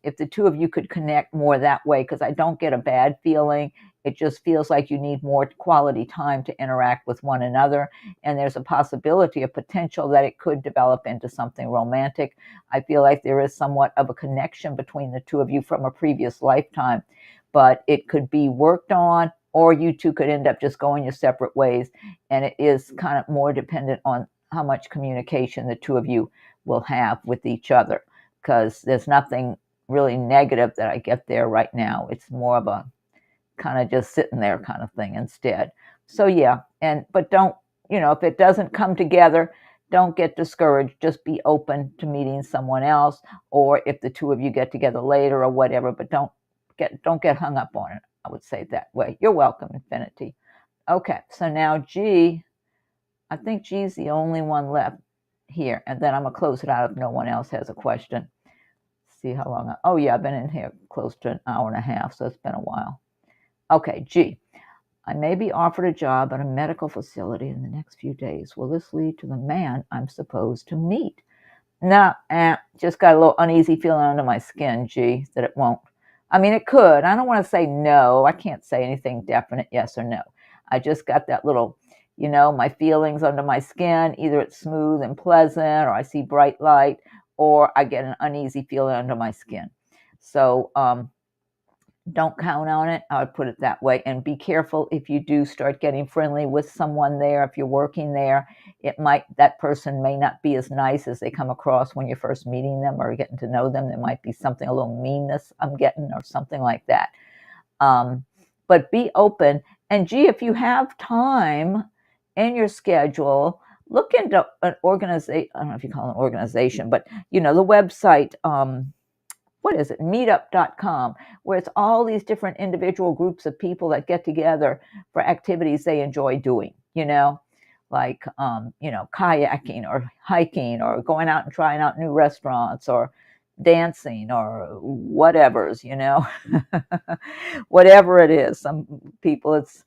If the two of you could connect more that way, because I don't get a bad feeling. It just feels like you need more quality time to interact with one another. And there's a possibility, a potential that it could develop into something romantic. I feel like there is somewhat of a connection between the two of you from a previous lifetime, but it could be worked on, or you two could end up just going your separate ways. And it is kind of more dependent on how much communication the two of you will have with each other, because there's nothing really negative that I get there right now. It's more of a kind of just sitting there kind of thing instead. So yeah, but don't, if it doesn't come together, don't get discouraged. Just be open to meeting someone else, or if the two of you get together later or whatever, but don't get hung up on it. I would say it that way. You're welcome, Infinity. Okay, so now G, I think G's the only one left here, and then I'm gonna close it out if no one else has a question. See how long oh yeah, I've been in here close to an hour and a half, so it's been a while. Okay, G, I may be offered a job at a medical facility in the next few days. Will this lead to the man I'm supposed to meet? No, just got a little uneasy feeling under my skin, G, that it won't. I mean, it could. I don't want to say no. I can't say anything definite, yes or no. I just got that little, my feelings under my skin. Either it's smooth and pleasant, or I see bright light, or I get an uneasy feeling under my skin. So don't count on it. I would put it that way. And be careful if you do start getting friendly with someone there. If you're working there, that person may not be as nice as they come across when you're first meeting them or getting to know them. There might be something, a little meanness I'm getting, or something like that. But be open. And G, if you have time in your schedule, look into an organization. I don't know if you call it an organization, but the website, what is it, meetup.com, where it's all these different individual groups of people that get together for activities they enjoy doing, like, kayaking or hiking or going out and trying out new restaurants or dancing or whatever's, whatever it is. Some people, it's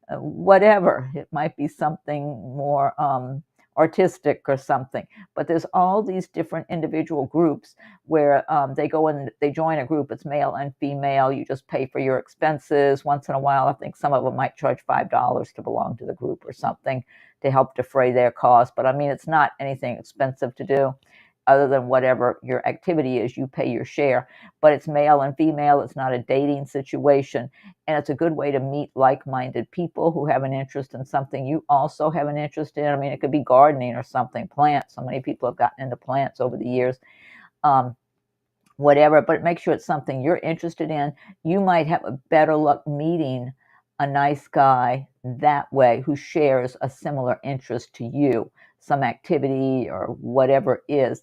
whatever. It might be something more artistic or something, but there's all these different individual groups where they go and they join a group. It's male and female. You just pay for your expenses. Once in a while, I think some of them might charge $5 to belong to the group or something to help defray their costs. But I mean, it's not anything expensive to do, other than whatever your activity is, you pay your share. But it's male and female. It's not a dating situation. And it's a good way to meet like-minded people who have an interest in something you also have an interest in. I mean, it could be gardening or something, plants. So many people have gotten into plants over the years. Whatever, but make sure it's something you're interested in. You might have a better luck meeting a nice guy that way who shares a similar interest to you, some activity or whatever it is,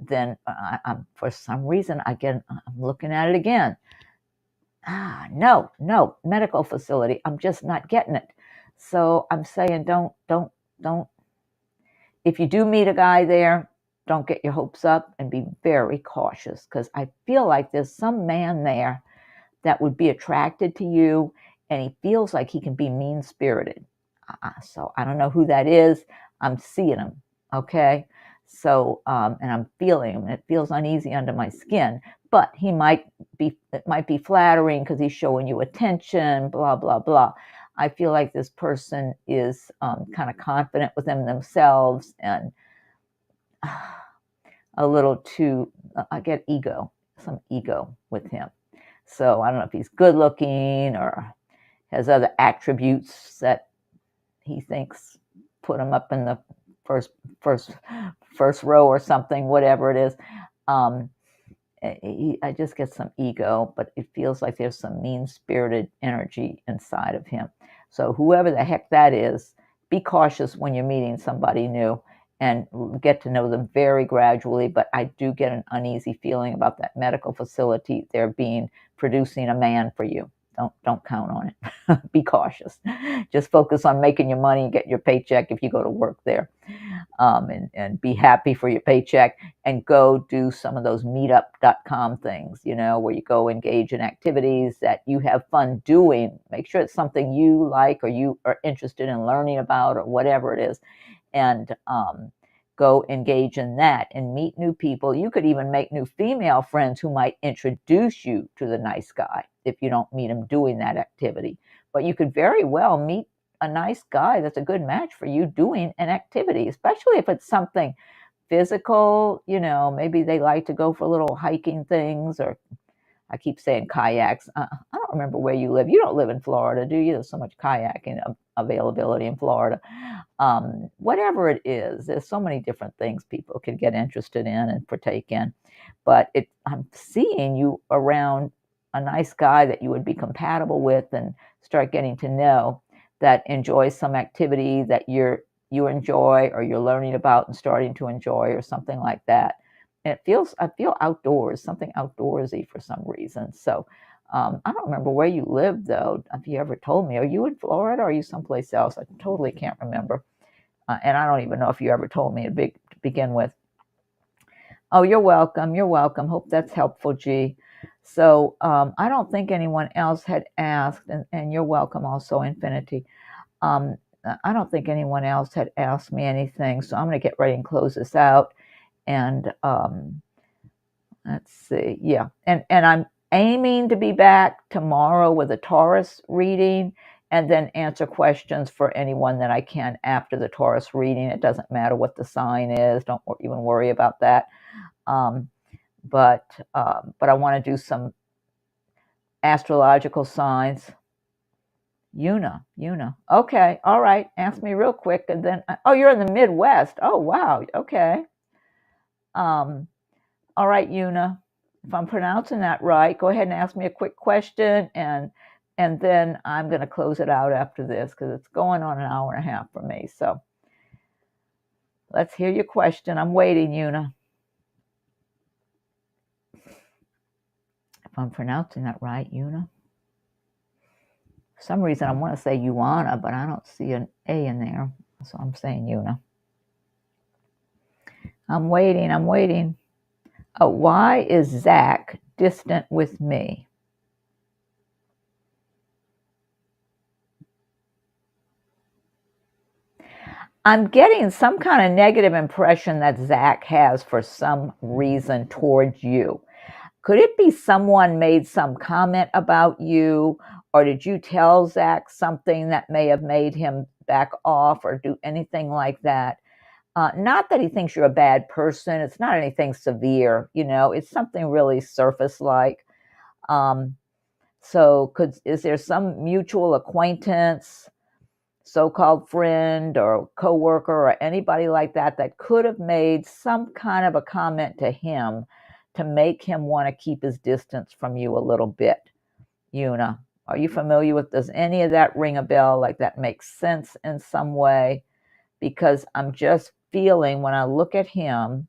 then for some reason, I'm looking at it again. No, medical facility. I'm just not getting it. So I'm saying don't. If you do meet a guy there, don't get your hopes up and be very cautious, because I feel like there's some man there that would be attracted to you, and he feels like he can be mean-spirited. So I don't know who that is. I'm seeing him, okay? So, and I'm feeling him. It feels uneasy under my skin, but it might be flattering because he's showing you attention, blah, blah, blah. I feel like this person is kind of confident within themselves and a little too, I get some ego with him. So I don't know if he's good looking or has other attributes that he thinks put him up in the first row or something, whatever it is. I just get some ego, but it feels like there's some mean-spirited energy inside of him. So whoever the heck that is, be cautious when you're meeting somebody new and get to know them very gradually. But I do get an uneasy feeling about that medical facility. They're producing a man for you. Don't count on it. Be cautious. Just focus on making your money and get your paycheck if you go to work there. And be happy for your paycheck, and go do some of those meetup.com things, where you go engage in activities that you have fun doing. Make sure it's something you like or you are interested in learning about or whatever it is. And go engage in that and meet new people. You could even make new female friends who might introduce you to the nice guy if you don't meet him doing that activity. But you could very well meet a nice guy that's a good match for you doing an activity, especially if it's something physical. Maybe they like to go for little hiking things, or I keep saying kayaks. I don't remember where you live. You don't live in Florida, do you? There's so much kayaking availability in Florida. Whatever it is, there's so many different things people can get interested in and partake in. But I'm seeing you around a nice guy that you would be compatible with and start getting to know, that enjoys some activity that you enjoy or you're learning about and starting to enjoy, or something like that. And I feel outdoors, something outdoorsy for some reason. So I don't remember where you live, though. If you ever told me, are you in Florida or are you someplace else? I totally can't remember. And I don't even know if you ever told me to begin with. Oh, you're welcome. You're welcome. Hope that's helpful, G. So I don't think anyone else had asked, and you're welcome also, Infinity. I don't think anyone else had asked me anything, so I'm going to get ready and close this out. And let's see. Yeah. And I'm aiming to be back tomorrow with a Taurus reading, and then answer questions for anyone that I can after the Taurus reading. It doesn't matter what the sign is. Don't even worry about that. But I want to do some astrological signs. Una. Okay. All right. Ask me real quick. And then, oh, you're in the Midwest. Oh, wow. Okay. All right, Una. If I'm pronouncing that right, go ahead and ask me a quick question, and then I'm going to close it out after this, because it's going on an hour and a half for me. So let's hear your question. I'm waiting, Una. If I'm pronouncing that right, Una. For some reason, I want to say Uana, but I don't see an A in there, so I'm saying Una. I'm waiting. Oh, why is Zach distant with me? I'm getting some kind of negative impression that Zach has for some reason towards you. Could it be someone made some comment about you, or did you tell Zach something that may have made him back off or do anything like that? Not that he thinks you're a bad person. It's not anything severe, it's something really surface-like. So is there some mutual acquaintance, so-called friend or coworker or anybody like that could have made some kind of a comment to him to make him want to keep his distance from you a little bit, Una? Are you familiar with, does any of that ring a bell? Like that makes sense in some way? Because I'm just feeling when I look at him,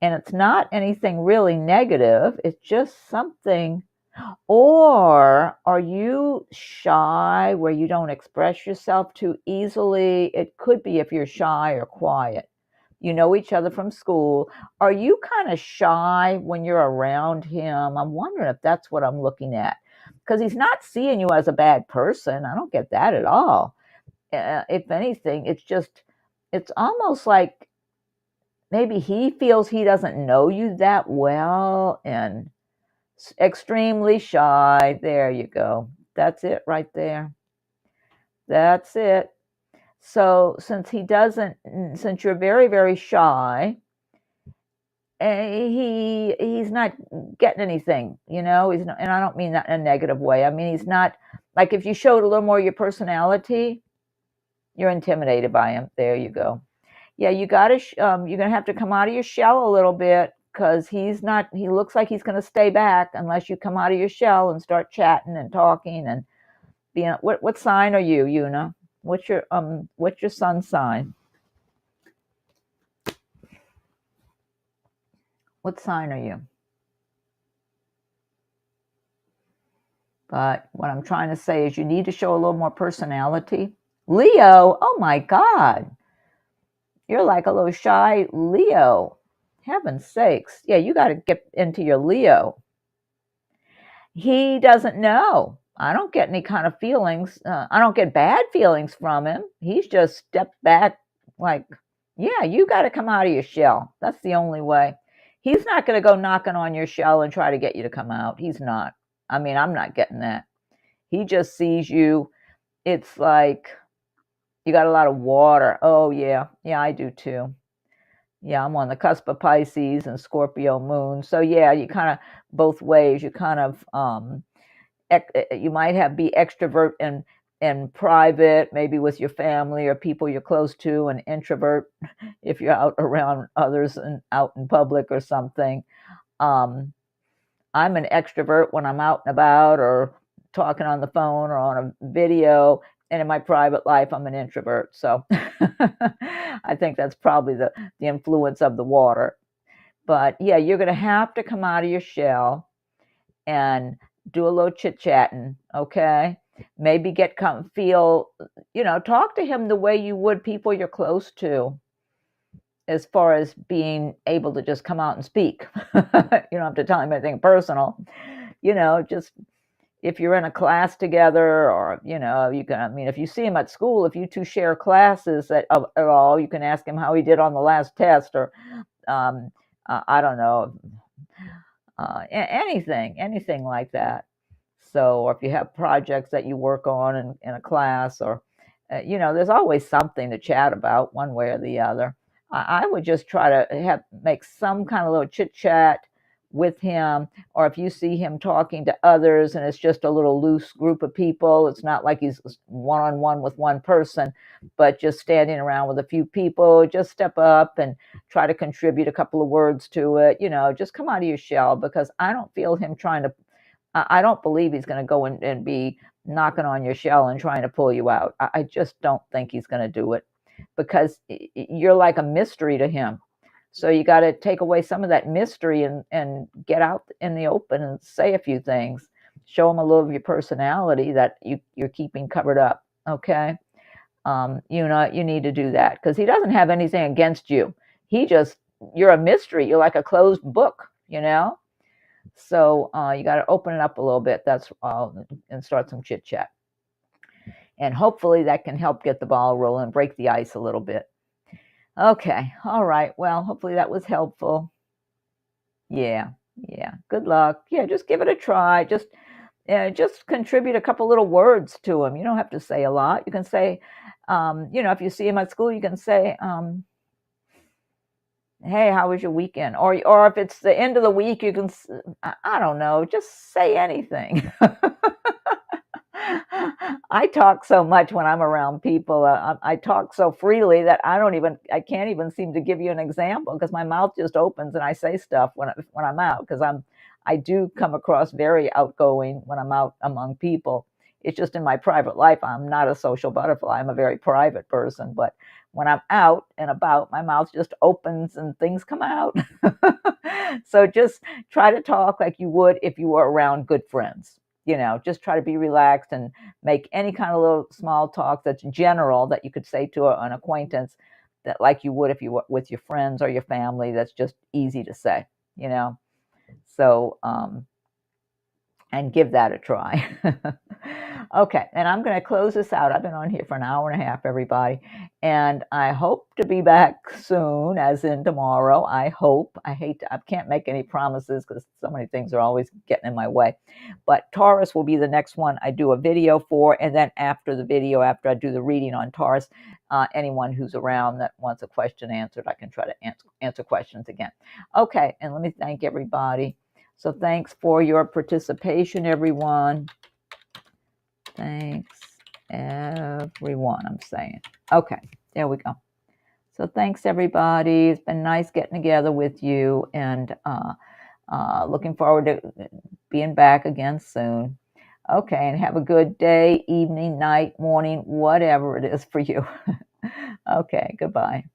and it's not anything really negative, it's just something. Or are you shy where you don't express yourself too easily? It could be if you're shy or quiet. You know each other from school. Are you kind of shy when you're around him? I'm wondering if that's what I'm looking at. Because he's not seeing you as a bad person. I don't get that at all. If anything, it's just, it's almost like maybe he feels he doesn't know you that well and extremely shy. There you go. That's it right there. That's it. So since he doesn't, since you're very, very shy, he's not getting anything, you know. He's not, and I don't mean that in a negative way. I mean he's not, like if you showed a little more of your personality, you're intimidated by him. There you go. Yeah, you got to. You're gonna have to come out of your shell a little bit because he's not. He looks like he's gonna stay back unless you come out of your shell and start chatting and talking and being. What sign are you, Una? What's your sun sign? What sign are you? But what I'm trying to say is you need to show a little more personality. Leo, oh my God. You're like a little shy Leo. Heaven's sakes. Yeah, you got to get into your Leo. He doesn't know. I don't get any kind of feelings. I don't get bad feelings from him. He's just stepped back like, yeah, you got to come out of your shell. That's the only way. He's not going to go knocking on your shell and try to get you to come out. He's not. I mean, I'm not getting that. He just sees you. It's like you got a lot of water. Oh, yeah. Yeah, I do too. Yeah, I'm on the cusp of Pisces and Scorpio moon. So yeah, you kind of both ways. You kind of you might have be extrovert and private, maybe with your family or people you're close to, and introvert if you're out around others and out in public or something. Um, I'm an extrovert when I'm out and about or talking on the phone or on a video. And in my private life, I'm an introvert. So I think that's probably the influence of the water. But yeah, you're going to have to come out of your shell and do a little chit chatting. Okay. Maybe talk to him the way you would people you're close to, as far as being able to just come out and speak. You don't have to tell him anything personal. Just if you're in a class together, or you can. I mean, if you see him at school, if you two share classes at all, you can ask him how he did on the last test, or I don't know, anything like that. So, or if you have projects that you work on in a class, or there's always something to chat about one way or the other. I would just try to make some kind of little chit chat with him, or if you see him talking to others and it's just a little loose group of people, it's not like he's one-on-one with one person, but just standing around with a few people, just step up and try to contribute a couple of words to it. Just come out of your shell, because I don't feel him trying to. I don't believe he's going to go and be knocking on your shell and trying to pull you out. I just don't think he's going to do it, because you're like a mystery to him. So you got to take away some of that mystery and get out in the open and say a few things. Show him a little of your personality that you're keeping covered up. Okay. You need to do that, because he doesn't have anything against you. You're a mystery. You're like a closed book, So you got to open it up a little bit. That's and start some chit chat. And hopefully that can help get the ball rolling, break the ice a little bit. Okay. All right. Well, hopefully that was helpful. Yeah. Yeah. Good luck. Yeah. Just give it a try. Just contribute a couple little words to him. You don't have to say a lot. You can say, if you see him at school, you can say, hey, how was your weekend? Or if it's the end of the week, you can, I don't know, just say anything. I talk so much when I'm around people. I talk so freely that I can't even seem to give you an example, because my mouth just opens and I say stuff when I'm out, because I do come across very outgoing when I'm out among people. It's just in my private life, I'm not a social butterfly. I'm a very private person. But when I'm out and about, my mouth just opens and things come out. So just try to talk like you would if you were around good friends. Just try to be relaxed and make any kind of little small talk that's general that you could say to an acquaintance, that like you would if you were with your friends or your family. That's just easy to say, So, and give that a try. Okay, and I'm going to close this out. I've been on here for an hour and a half, everybody, and I hope to be back soon, as in tomorrow. I hope. I can't make any promises because so many things are always getting in my way. But Taurus will be the next one I do a video for, and then after the video, after I do the reading on Taurus, anyone who's around that wants a question answered, I can try to answer questions again. Okay, and let me thank everybody. So thanks for your participation, everyone. Thanks, everyone, I'm saying. Okay, there we go. So thanks, everybody. It's been nice getting together with you, and looking forward to being back again soon. Okay, and have a good day, evening, night, morning, whatever it is for you. Okay, goodbye.